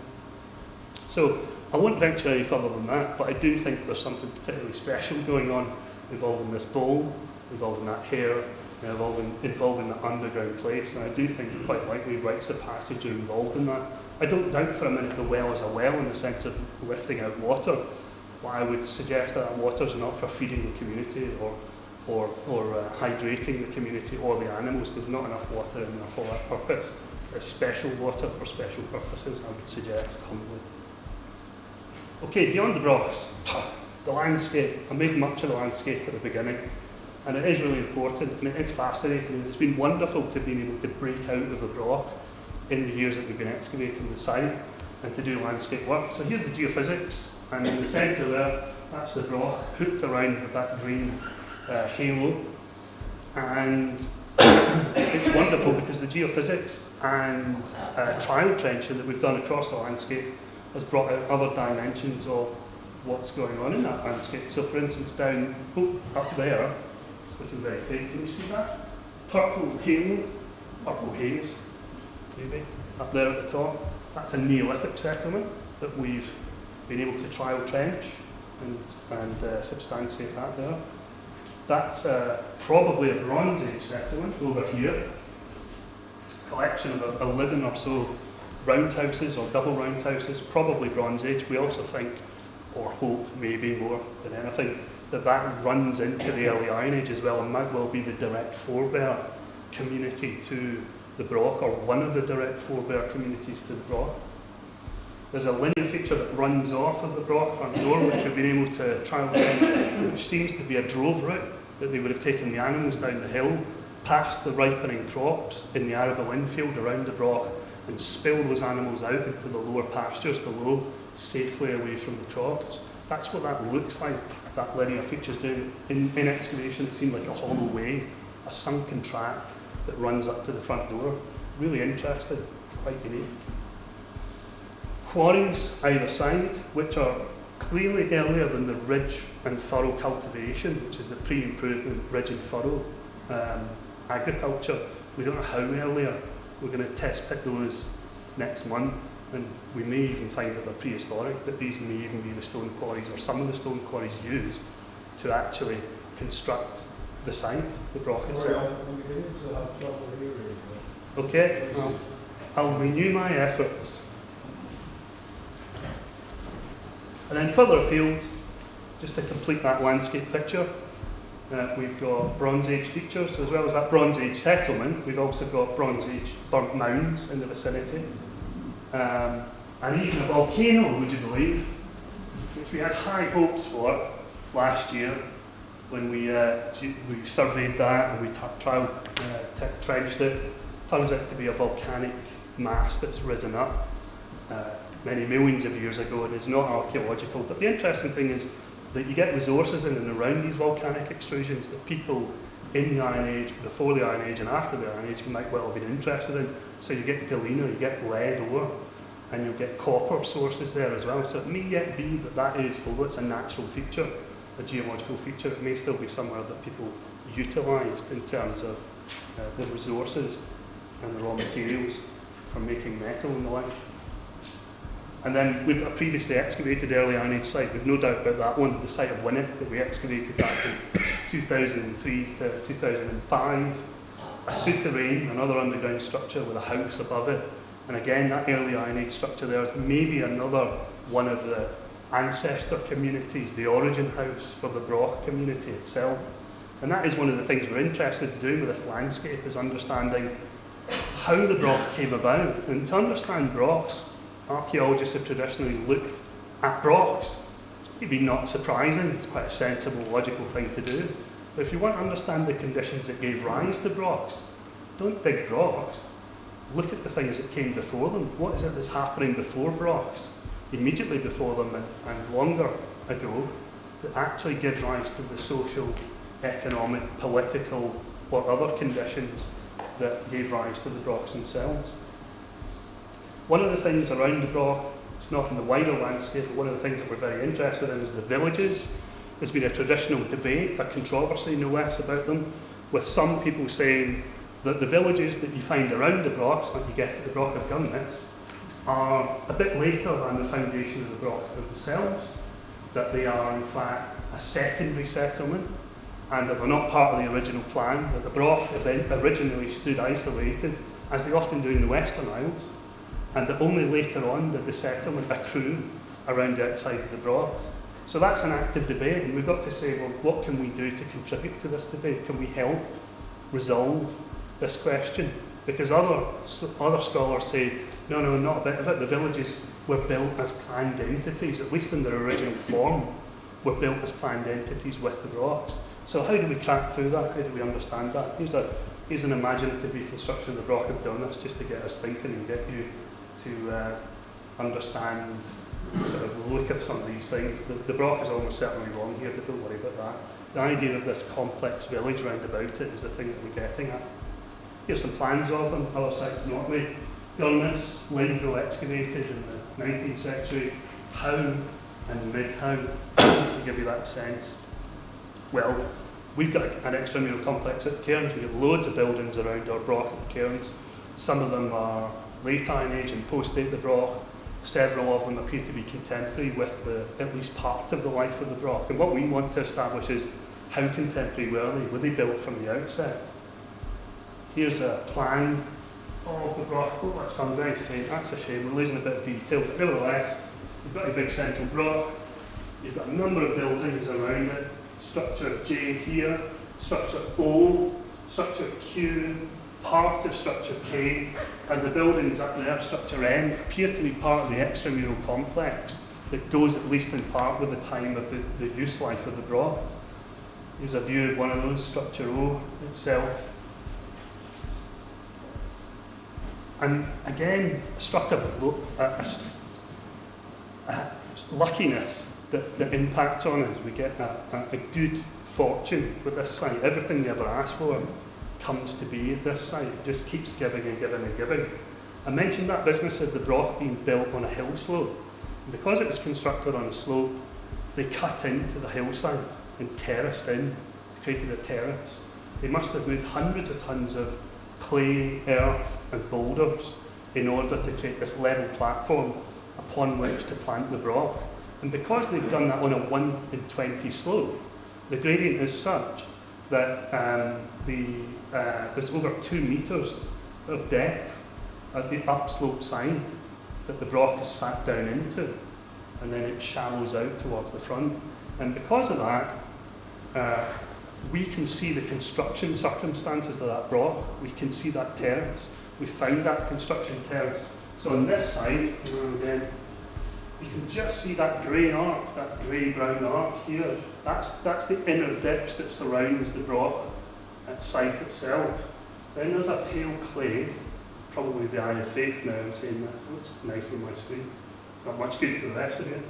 So I won't venture any further than that, but I do think there's something particularly special going on involving this bowl, involving that hair, involving the underground place, and I do think quite likely rites of passage are involved in that. I don't doubt for a minute the well is a well in the sense of lifting out water, but I would suggest that water is not for feeding the community or hydrating the community or the animals. There's not enough water in there for that purpose. It's special water for special purposes, I would suggest humbly. Okay, beyond the Brochs, the landscape. I made much of the landscape at the beginning, and it is really important, and it is fascinating. It's been wonderful to be able to break out of the Broch in the years that we've been excavating the site and to do landscape work. So here's the geophysics, and in the centre there, that's the Broch, hooked around with that green halo. And it's wonderful because the geophysics and trial trenching that we've done across the landscape has brought out other dimensions of what's going on in that landscape. So for instance, down up there, it's looking very faint, can you see that? Purple halo, purple haze, maybe, up there at the top. That's a Neolithic settlement that we've been able to trial trench and substantiate that there. That's probably a Bronze Age settlement over here. Collection of 11 or so roundhouses or double roundhouses, probably Bronze Age. We also think, or hope maybe more than anything, that runs into the early Iron Age as well and might well be the direct forebear community to the Broch, or one of the direct forebear communities to the Broch. There's a linear feature that runs off of the Broch front door, which we've been able to trial trench, which seems to be a drove route, that they would have taken the animals down the hill, past the ripening crops in the arable infield around the Broch, and spill those animals out into the lower pastures below, safely away from the crops. That's what that looks like, that linear feature's doing. In excavation, it seemed like a hollow way, a sunken track that runs up to the front door. Really interesting, quite unique. Quarries either side, which are clearly earlier than the ridge and furrow cultivation, which is the pre-improvement ridge and furrow agriculture. We don't know how earlier. We're going to test pit those next month, and we may even find that they're prehistoric, that these may even be the stone quarries, or some of the stone quarries used to actually construct the site, the Broch itself. Okay, I'll renew my efforts. And then further afield, just to complete that landscape picture, we've got Bronze Age features. As well as that Bronze Age settlement, we've also got Bronze Age burnt mounds in the vicinity. And even a volcano, would you believe, which we had high hopes for last year when we surveyed that and we trenched it. Turns out to be a volcanic mass that's risen up many millions of years ago, and it's not archaeological. But the interesting thing is that you get resources in and around these volcanic extrusions that people in the Iron Age, before the Iron Age and after the Iron Age you might well have been interested in. So you get galena, you get lead ore, and you'll get copper sources there as well. So it may yet be that that is, although it's a natural feature, a geological feature, it may still be somewhere that people utilised in terms of the resources and the raw materials for making metal and the like. And then we've got a previously excavated early Iron Age site. We've no doubt about that one, the site of Winnick that we excavated back in 2003 to 2005. A souterrain, another underground structure with a house above it. And again, that early Iron Age structure there is maybe another one of the ancestor communities, the origin house for the Broch community itself. And that is one of the things we're interested in doing with this landscape, is understanding how the Broch came about. And to understand Brochs, archaeologists have traditionally looked at Brochs. It's maybe not surprising, it's quite a sensible, logical thing to do. But if you want to understand the conditions that gave rise to Brochs, don't dig Brochs. Look at the things that came before them. What is it that's happening before Brochs, immediately before them and longer ago, that actually gives rise to the social, economic, political or other conditions that gave rise to the Brochs themselves. One of the things around the Broch, it's not in the wider landscape, but one of the things that we're very interested in is the villages. There's been a traditional debate, a controversy no less about them, with some people saying that the villages that you find around the Brochs, like you get at the Broch of Carruthers, are a bit later than the foundation of the Broch themselves, that they are in fact a secondary settlement, and that they're not part of the original plan, that the Broch originally stood isolated, as they often do in the Western Isles, and that only later on did the settlement accrue around the outside of the Broch. So that's an active debate, and we've got to say, well, what can we do to contribute to this debate? Can we help resolve this question? Because other scholars say, no, not a bit of it. The villages were built as planned entities, at least in their original form, were built as planned entities with the Brochs. So how do we track through that? How do we understand that? Here's an imaginative reconstruction of the Broch of Carruthers, just to get us thinking and get you to understand the sort of look of some of these things. The Broch is almost certainly wrong here, but don't worry about that. The idea of this complex village round about it is the thing that we're getting at. Here's some plans of them, other sites in Orkney. Carruthers, Lindrow excavated in the 19th century. How and mid-how, to give you that sense. Well, we've got an extramural complex at Cairns. We have loads of buildings around our Broch at Cairns. Some of them are late Iron Age and post-date the Broch. Several of them appear to be contemporary with at least part of the life of the Broch. And what we want to establish is, how contemporary were they? Were they built from the outset? Here's a plan of the Broch. Oh, that's gone very faint. That's a shame. We're losing a bit of detail. But nevertheless, you've got a big central Broch. You've got a number of buildings around it. Structure J here, structure O, structure Q, part of structure K, and the buildings up there, structure N, appear to be part of the extramural complex that goes at least in part with the time of the use life of the Broch. Here's a view of one of those, structure O itself. And again, struck of luckiness that impacts on us. We get a good fortune with this site. Everything we ever asked for comes to be at this site. It just keeps giving and giving and giving. I mentioned that business of the Broch being built on a hill slope. And because it was constructed on a slope, they cut into the hillside and terraced in, created a terrace. They must have moved hundreds of tons of clay, earth and boulders in order to create this level platform upon which to plant the Broch. And because they've done that on a 1 in 20 slope, the gradient is such that there's over 2 metres of depth at the upslope side that the Broch is sat down into, and then it shallows out towards the front. And because of that, we can see the construction circumstances of that Broch. We can see that terrace. We found that construction terrace. So on this side, again, you can just see that grey arc, that grey-brown arc here. That's the inner ditch that surrounds the Broch site itself. Then there's a pale clay, probably the eye of faith now I'm saying this. It looks nice on my screen. Not much good to the rest of it.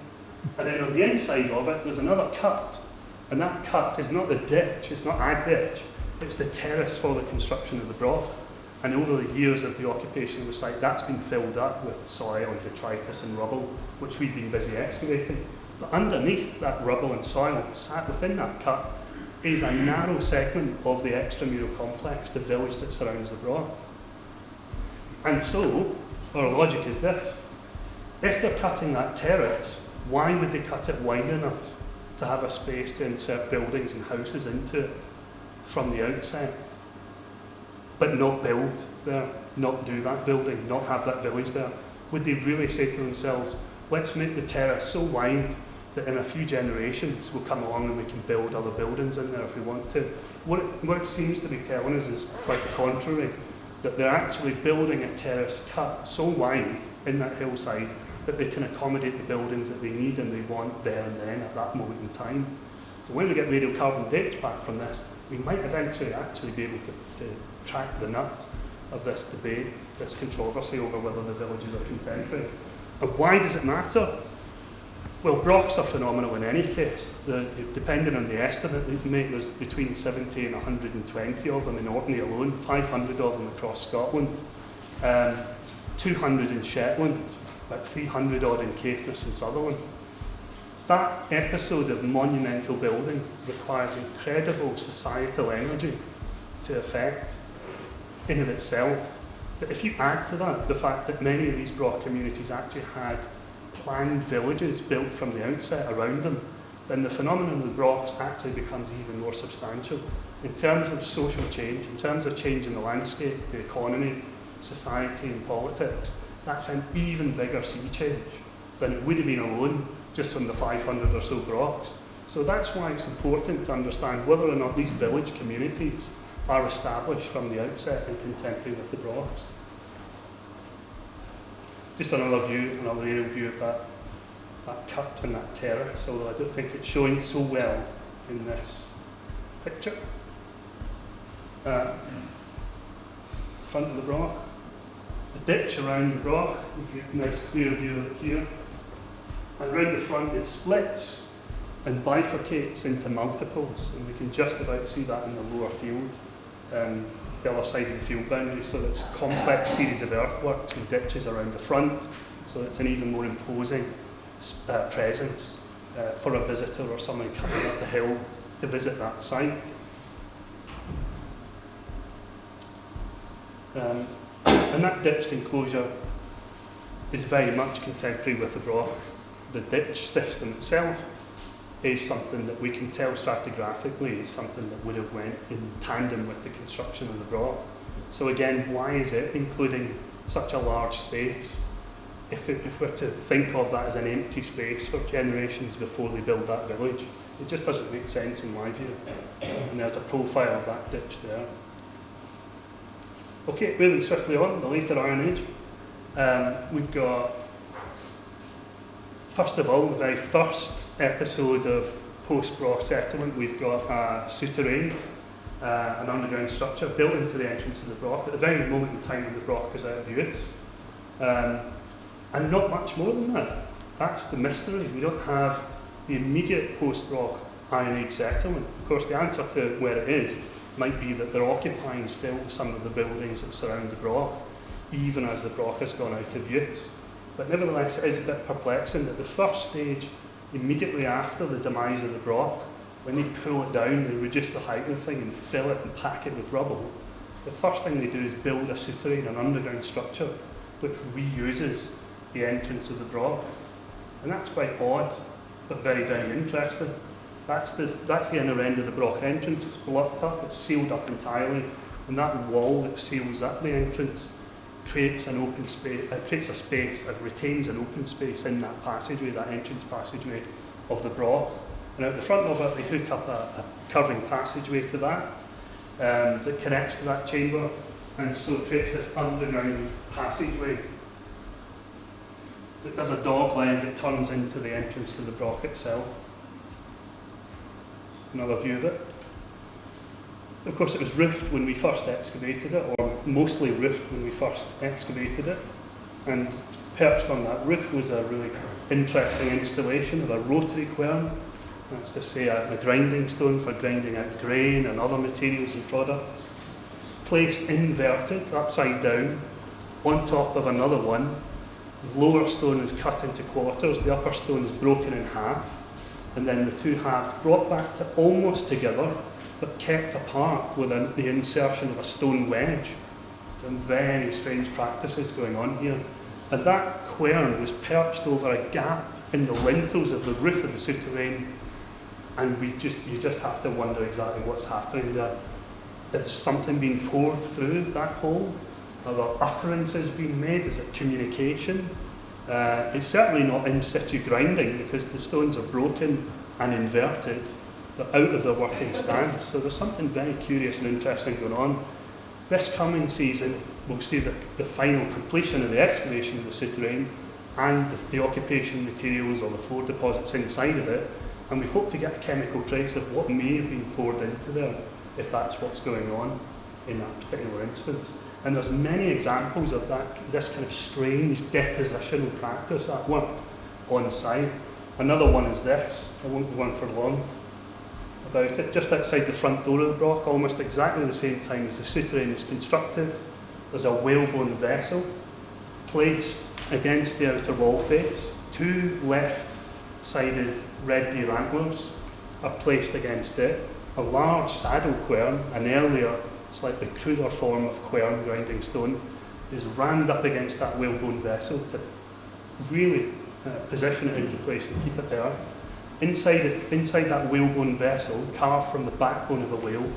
And then on the inside of it, there's another cut. And that cut is not the ditch, it's not a ditch. It's the terrace for the construction of the Broch. And over the years of the occupation of the site, that's been filled up with soil and detritus and rubble, which we've been busy excavating. But underneath that rubble and soil, sat within that cut, is a narrow segment of the extramural complex, the village that surrounds the Broch. And so, our logic is this. If they're cutting that terrace, why would they cut it wide enough to have a space to insert buildings and houses into it from the outset? But not build there, not do that building, not have that village there? Would they really say to themselves, let's make the terrace so wide that in a few generations we'll come along and we can build other buildings in there if we want to? What it seems to be telling us is quite the contrary, that they're actually building a terrace cut so wide in that hillside that they can accommodate the buildings that they need and they want there and then at that moment in time. So when we get radiocarbon dates back from this, we might eventually actually be able to track the nut of this debate, this controversy over whether the villages are contemporary. And why does it matter? Well, Brochs are phenomenal in any case. Depending on the estimate that you make, there's between 70 and 120 of them in Orkney alone, 500 of them across Scotland, 200 in Shetland, about 300 odd in Caithness and Sutherland. That episode of monumental building requires incredible societal energy to effect in of itself. But if you add to that the fact that many of these Broch communities actually had planned villages built from the outset around them, then the phenomenon of the Brochs actually becomes even more substantial. In terms of social change, in terms of change in the landscape, the economy, society and politics, that's an even bigger sea change than it would have been alone just from the 500 or so Brochs. So that's why it's important to understand whether or not these village communities are established from the outset and contemporary with the Brochs. Just another aerial view of that cut and that terrace, although I don't think it's showing so well in this picture. Front of the Broch, the ditch around the Broch, you get a nice clear view of it here. And around the front it splits and bifurcates into multiples, and we can just about see that in the lower field, the other side of the field boundary, so it's a complex series of earthworks and ditches around the front, so it's an even more imposing presence for a visitor or someone coming up the hill to visit that site. And that ditched enclosure is very much contemporary with the Broch. The ditch system itself is something that we can tell stratigraphically is something that would have went in tandem with the construction of the Broch. So again, why is it including such a large space? If we're to think of that as an empty space for generations before they build that village, it just doesn't make sense in my view. And there's a profile of that ditch there. Okay, moving swiftly on, the later Iron Age. We've got, first of all, the very first episode of post-Broch settlement, we've got a souterrain, an underground structure built into the entrance of the Broch at the very moment in time when the Broch is out of use. And not much more than that. That's the mystery. We don't have the immediate post-Broch Iron Age settlement. Of course, the answer to where it is might be that they're occupying still some of the buildings that surround the Broch, even as the Broch has gone out of use. But nevertheless, it is a bit perplexing that the first stage, immediately after the demise of the Broch, when they pull it down, they reduce the height of the thing and fill it and pack it with rubble, the first thing they do is build a souterrain, an underground structure, which reuses the entrance of the Broch. And that's quite odd, but very, very interesting. That's the inner end of the Broch entrance. It's blocked up, it's sealed up entirely, and that wall that seals up the entrance creates an open space, creates a space, it retains an open space in that passageway, that entrance passageway of the Broch. And out the front of it, they hook up a curving passageway to that that connects to that chamber, and so it creates this underground passageway that does a dog leg that turns into the entrance to the Broch itself. Another view of it. Of course, it was roofed when we first excavated it, or mostly roofed when we first excavated it, and perched on that roof was a really interesting installation of a rotary quern That's to say a grinding stone for grinding out grain and other materials and products. Placed inverted, upside down, on top of another one. The lower stone is cut into quarters, the upper stone is broken in half, and then the two halves brought back to almost together, but kept apart with the insertion of a stone wedge. Some very strange practices going on here. And that quern was perched over a gap in the lintels of the roof of the souterrain, and you just have to wonder exactly what's happening there. Is something being poured through that hole? Are there utterances being made? Is it communication? It's certainly not in situ grinding, because the stones are broken and inverted. They're out of their working stance. So there's something very curious and interesting going on. This coming season, we'll see the final completion of the excavation of the souterrain and the occupation materials or the floor deposits inside of it, and we hope to get a chemical trace of what may have been poured into there, if that's what's going on in that particular instance. And there's many examples of this kind of strange depositional practice at work on site. Another one is this. I won't go on for long about it. Just outside the front door of the Broch, almost exactly the same time as the souterrain is constructed, there's a whalebone vessel placed against the outer wall face. Two left-sided red deer antlers are placed against it. A large saddle quern, an earlier, slightly cruder form of quern grinding stone, is rammed up against that whalebone vessel to really position it into place and keep it there. Inside that whalebone vessel, carved from the backbone of a whale,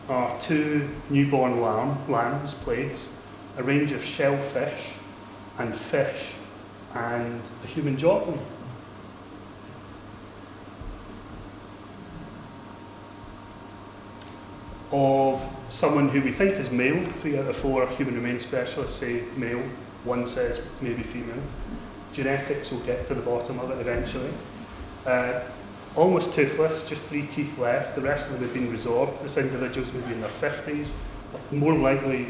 are two newborn lambs placed, a range of shellfish and fish, and a human jawbone. Of someone who we think is male. 3 out of 4 human remains specialists say male, 1 says maybe female. Genetics will get to the bottom of it eventually. Almost toothless, just 3 teeth left. The rest of them have been resorbed. This individual's maybe in their 50s, but more likely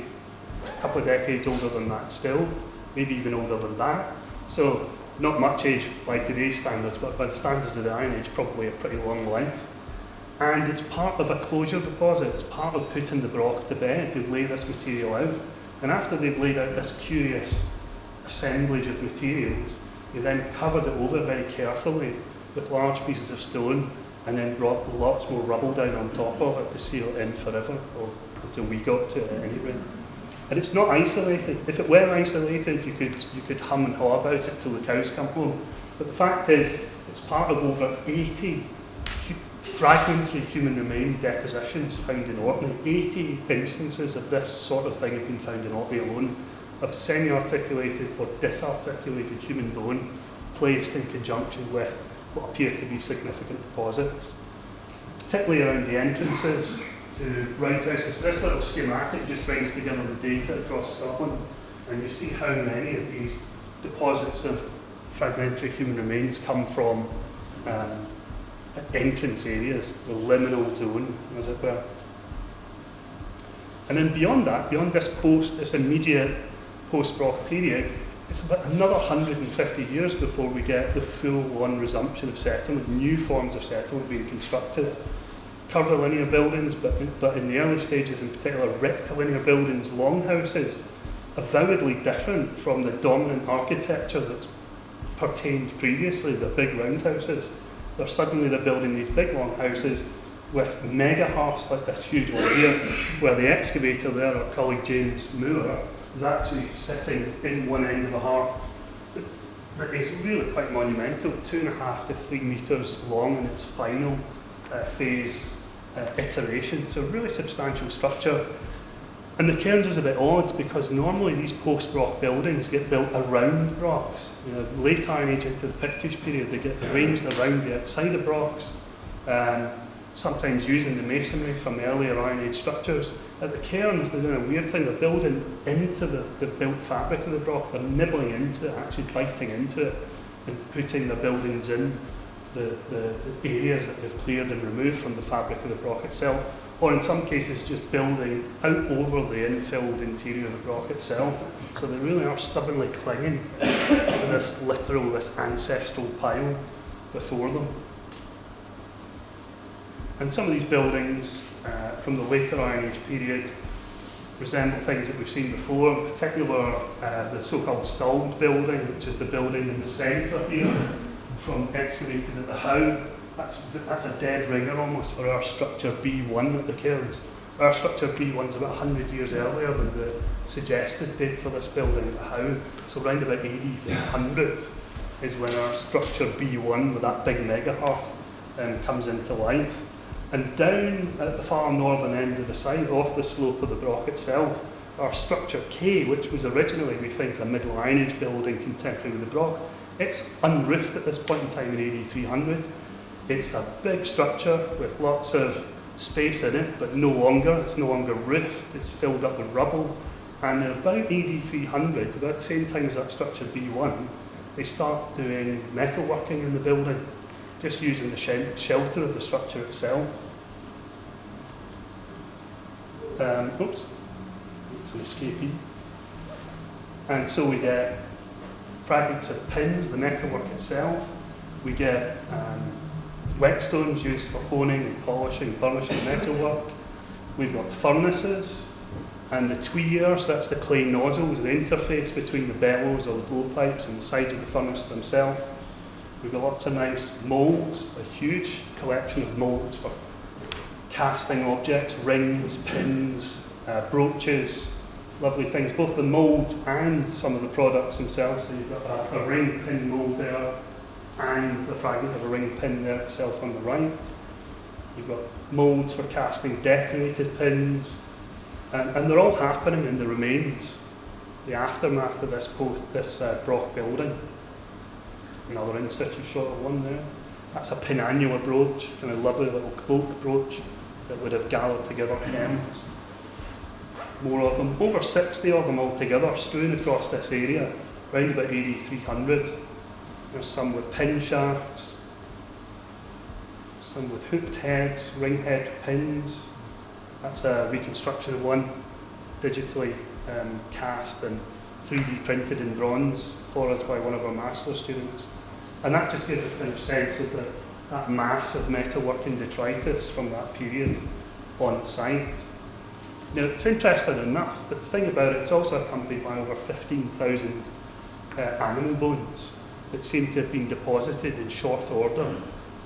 a couple of decades older than that still, maybe even older than that. So not much age by today's standards, but by the standards of the Iron Age, probably a pretty long life. And it's part of a closure deposit. It's part of putting the Broch to bed. They lay this material out. And after they've laid out this curious assemblage of materials, they then covered it over very carefully with large pieces of stone, and then brought lots more rubble down on top of it to seal it in forever, or until we got to it at any rate. And it's not isolated. If it were isolated, you could hum and haw about it till the cows come home. But the fact is, it's part of over 80 fragmentary human remain depositions found in Orkney. 80 instances of this sort of thing have been found in Orkney alone, of semi-articulated or disarticulated human bone placed in conjunction with what appear to be significant deposits, particularly around the entrances to roundhouses. So this little schematic just brings together the data across Scotland, and you see how many of these deposits of fragmentary human remains come from entrance areas, the liminal zone, as it were. And then beyond that, beyond this immediate post-Broch period, it's about another 150 years before we get the full-on resumption of settlement, new forms of settlement being constructed. Curvilinear buildings, but in the early stages in particular, rectilinear buildings, longhouses, avowedly different from the dominant architecture that's pertained previously, the big roundhouses. They're building these big longhouses with mega hearths like this huge one here, where the excavator there, our colleague James Moore, is actually sitting in one end of a hearth that is really quite monumental, 2.5 to 3 metres long in its final phase iteration. So a really substantial structure. And the Cairns is a bit odd because normally these post-Broch buildings get built around Brochs. You know, late Iron Age into the Pictish period, they get arranged around the outside of Brochs, sometimes using the masonry from the earlier Iron Age structures. At the Cairns, they're doing a weird thing. They're building into the built fabric of the Broch. They're nibbling into it, actually biting into it, and putting the buildings in the areas that they've cleared and removed from the fabric of the Broch itself. Or in some cases just building out over the infilled interior of the Broch itself. So they really are stubbornly clinging to this ancestral pile before them. And some of these buildings from the later Iron Age period resemble things that we've seen before, in particular the so-called stalled building, which is the building in the centre here, from excavated at the How. That's a dead ringer almost for our structure B1 at the Cairns. Our structure B1 is about 100 years earlier than the suggested date for this building at the How. So around about AD 300 is when our structure B1 with that big mega hearth comes into life. And down at the far northern end of the site, off the slope of the Broch itself, our structure K, which was originally, we think, a Middle Iron Age building contemporary with the Broch, it's unroofed at this point in time in AD 300. It's a big structure with lots of space in it, but no longer. It's no longer roofed. It's filled up with rubble. And at about AD 300, about the same time as that structure B1, they start doing metalworking in the building, just using the shelter of the structure itself. Oops, it's an escapee. And so we get fragments of pins, the metalwork itself. We get whetstones used for honing and polishing, burnishing metalwork. We've got furnaces, and the tuyeres, that's the clay nozzles, the interface between the bellows or the blowpipes and the sides of the furnace themselves. We've got lots of nice moulds, a huge collection of moulds for casting objects, rings, pins, brooches, lovely things, both the moulds and some of the products themselves. So you've got a ring pin mould there, and the fragment of a ring pin there itself on the right. You've got moulds for casting decorated pins, and they're all happening in the remains, the aftermath of this Broch building. Another in situ shot of one there. That's a pinannular brooch, kind of lovely little cloak brooch that would have gathered together gems. More of them, over 60 of them altogether, strewn across this area, around about AD 300. There's some with pin shafts, some with hooked heads, ring head pins. That's a reconstruction of one, digitally cast and 3D printed in bronze for us by one of our master students. And that just gives a kind of sense of that mass of metalworking detritus from that period on site. Now, it's interesting enough, but the thing about it, it's also accompanied by over 15,000 animal bones that seem to have been deposited in short order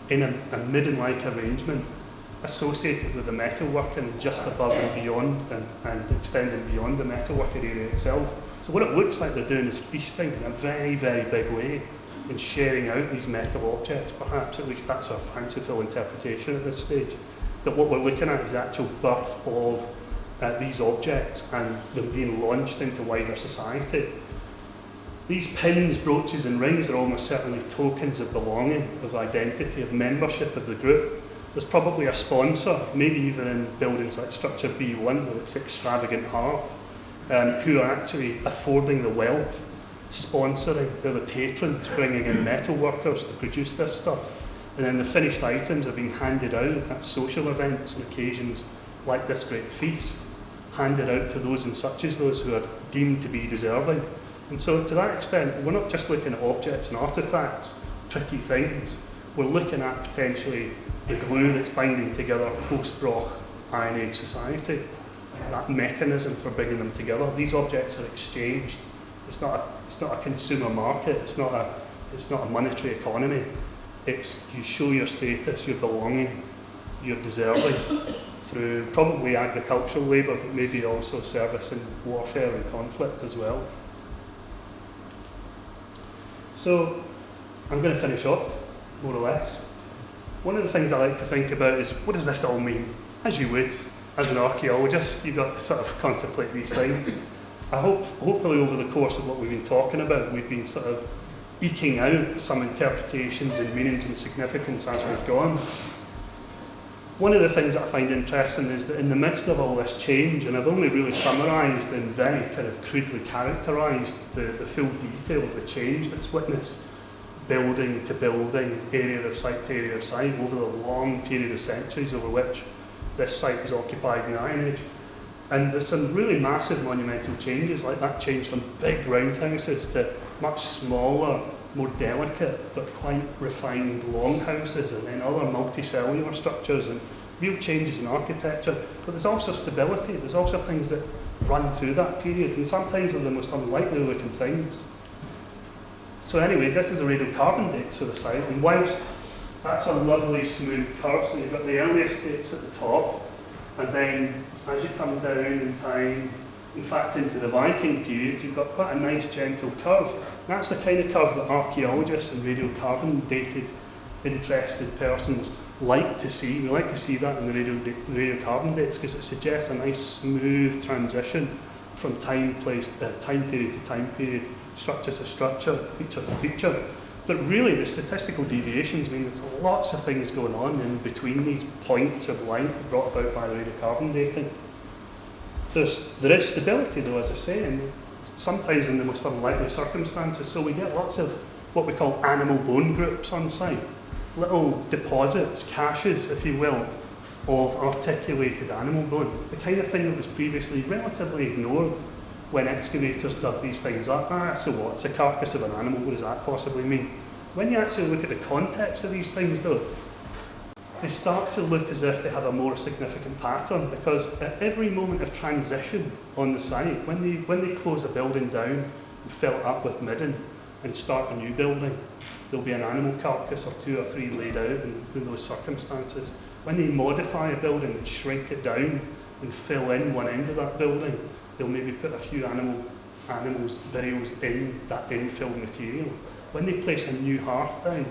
in a midden-like arrangement associated with the metalworking just above and beyond and extending beyond the metalworking area itself. So what it looks like they're doing is feasting in a very, very big way and sharing out these metal objects, perhaps. At least that's our fanciful interpretation at this stage, that what we're looking at is the actual birth of these objects and them being launched into wider society. These pins, brooches and rings are almost certainly tokens of belonging, of identity, of membership of the group. There's probably a sponsor, maybe even in buildings like structure B1 with its extravagant hearth, who are actually affording the wealth, sponsoring, they're the patrons, bringing in metal workers to produce this stuff. And then the finished items are being handed out at social events and occasions like this great feast, handed out to those and such as those who are deemed to be deserving. And so to that extent, we're not just looking at objects and artefacts, pretty things. We're looking at potentially the glue that's binding together post-Broch Iron Age society, that mechanism for bringing them together. These objects are exchanged. It's not a consumer market. It's not a monetary economy. It's you show your status, your belonging, your deserving through probably agricultural labour, but maybe also service in warfare and conflict as well. So I'm going to finish off, more or less. One of the things I like to think about is, what does this all mean? As you would, as an archaeologist, you've got to sort of contemplate these things. I hope, hopefully over the course of what we've been talking about, we've been sort of eking out some interpretations and meanings and significance as we've gone. One of the things that I find interesting is that in the midst of all this change, and I've only really summarised and very kind of crudely characterised the full detail of the change that's witnessed, building to building, area of site to area of site, over the long period of centuries over which this site was occupied in the Iron Age. And there's some really massive monumental changes, like that change from big roundhouses to much smaller, more delicate but quite refined longhouses, and then other multicellular structures and real changes in architecture, but there's also stability, there's also things that run through that period, and sometimes they're the most unlikely looking things. So anyway, this is the radiocarbon dates of the site, and whilst that's a lovely smooth curve, so you've got the earliest dates at the top, and then as you come down in time, in fact into the Viking period, you've got quite a nice gentle curve. That's the kind of curve that archaeologists and radiocarbon dated interested persons like to see. We like to see that in the radiocarbon dates because it suggests a nice smooth transition from time period to time period, structure to structure, feature to feature. But really the statistical deviations mean there's lots of things going on in between these points of light brought about by radiocarbon dating. There is stability though, as I say, and sometimes in the most unlikely circumstances, so we get lots of what we call animal bone groups on site. Little deposits, caches, if you will, of articulated animal bone. The kind of thing that was previously relatively ignored when excavators dug these things up. So what? It's a carcass of an animal. What does that possibly mean? When you actually look at the context of these things, though, they start to look as if they have a more significant pattern, because at every moment of transition on the site, when they close a building down and fill it up with midden and start a new building, there'll be an animal carcass or 2 or 3 laid out in those circumstances. When they modify a building and shrink it down and fill in one end of that building, they'll maybe put a few animals' burials in that infilled material. When they place a new hearth down,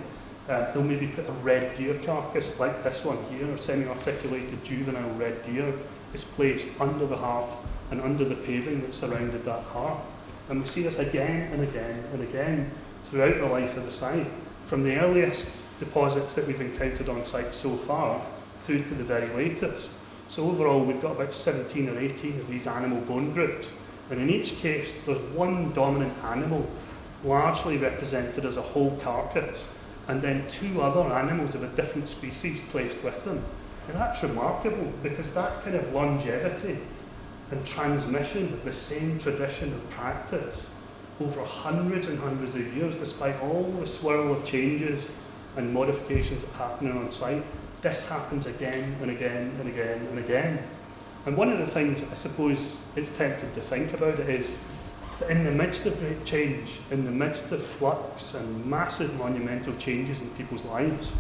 they'll maybe put a red deer carcass like this one here, a semi-articulated juvenile red deer is placed under the hearth and under the paving that surrounded that hearth. And we see this again and again and again throughout the life of the site, from the earliest deposits that we've encountered on site so far through to the very latest. So overall we've got about 17 or 18 of these animal bone groups, and in each case there's one dominant animal, largely represented as a whole carcass, and then 2 other animals of a different species placed with them. And that's remarkable because that kind of longevity and transmission of the same tradition of practice over hundreds and hundreds of years, despite all the swirl of changes and modifications happening on site, this happens again and again and again and again. And one of the things I suppose it's tempting to think about it is that in the midst of great change, in the midst of flux and massive monumental changes in people's lives,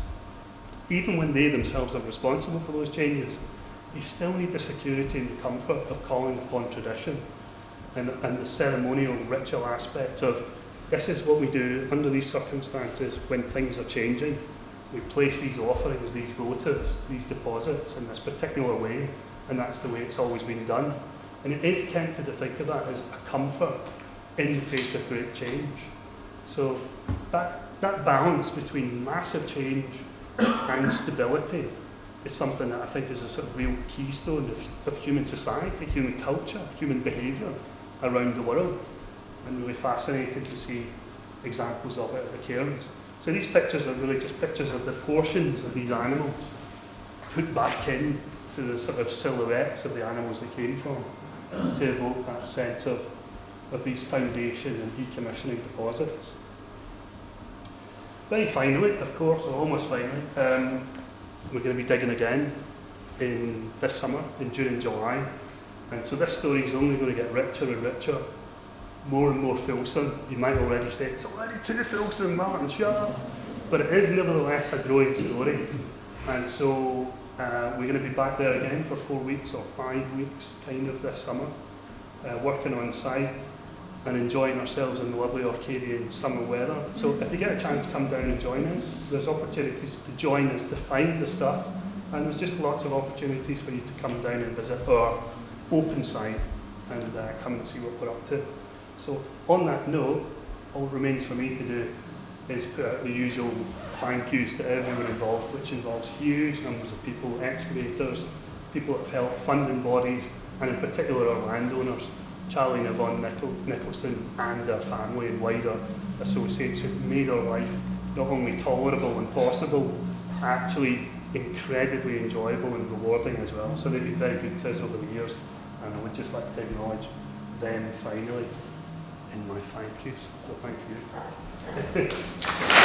even when they themselves are responsible for those changes, they still need the security and the comfort of calling upon tradition and the ceremonial ritual aspect of this is what we do under these circumstances when things are changing. We place these offerings, these votives, these deposits in this particular way, and that's the way it's always been done. And it is tempted to think of that as a comfort in the face of great change. So that balance between massive change and stability is something that I think is a sort of real keystone of human society, human culture, human behaviour around the world. I'm really fascinated to see examples of it at the Cairns. So these pictures are really just pictures of the portions of these animals put back in to the sort of silhouettes of the animals they came from to evoke that sense of these foundation and decommissioning deposits. Very finally, of course, or almost finally, we're going to be digging again in this summer, in June and July. And so this story is only going to get richer and richer, more and more fulsome. You might already say, it's already too fulsome, Martin, shut up. But it is nevertheless a growing story. And so we're going to be back there again for 4 weeks or 5 weeks kind of this summer, working on site and enjoying ourselves in the lovely Orcadian summer weather. So if you get a chance to come down and join us, there's opportunities to join us to find the stuff, and there's just lots of opportunities for you to come down and visit our open site and come and see what we're up to. So on that note, all that remains for me to do is put out the usual thank yous to everyone involved, which involves huge numbers of people, excavators, people that have helped, funding bodies, and in particular our landowners, Charlie and Yvonne Nicholson and their family and wider associates who've made our life not only tolerable and possible, actually incredibly enjoyable and rewarding as well. So they've been very good to us over the years, and I would just like to acknowledge them finally in my thank yous. So thank you.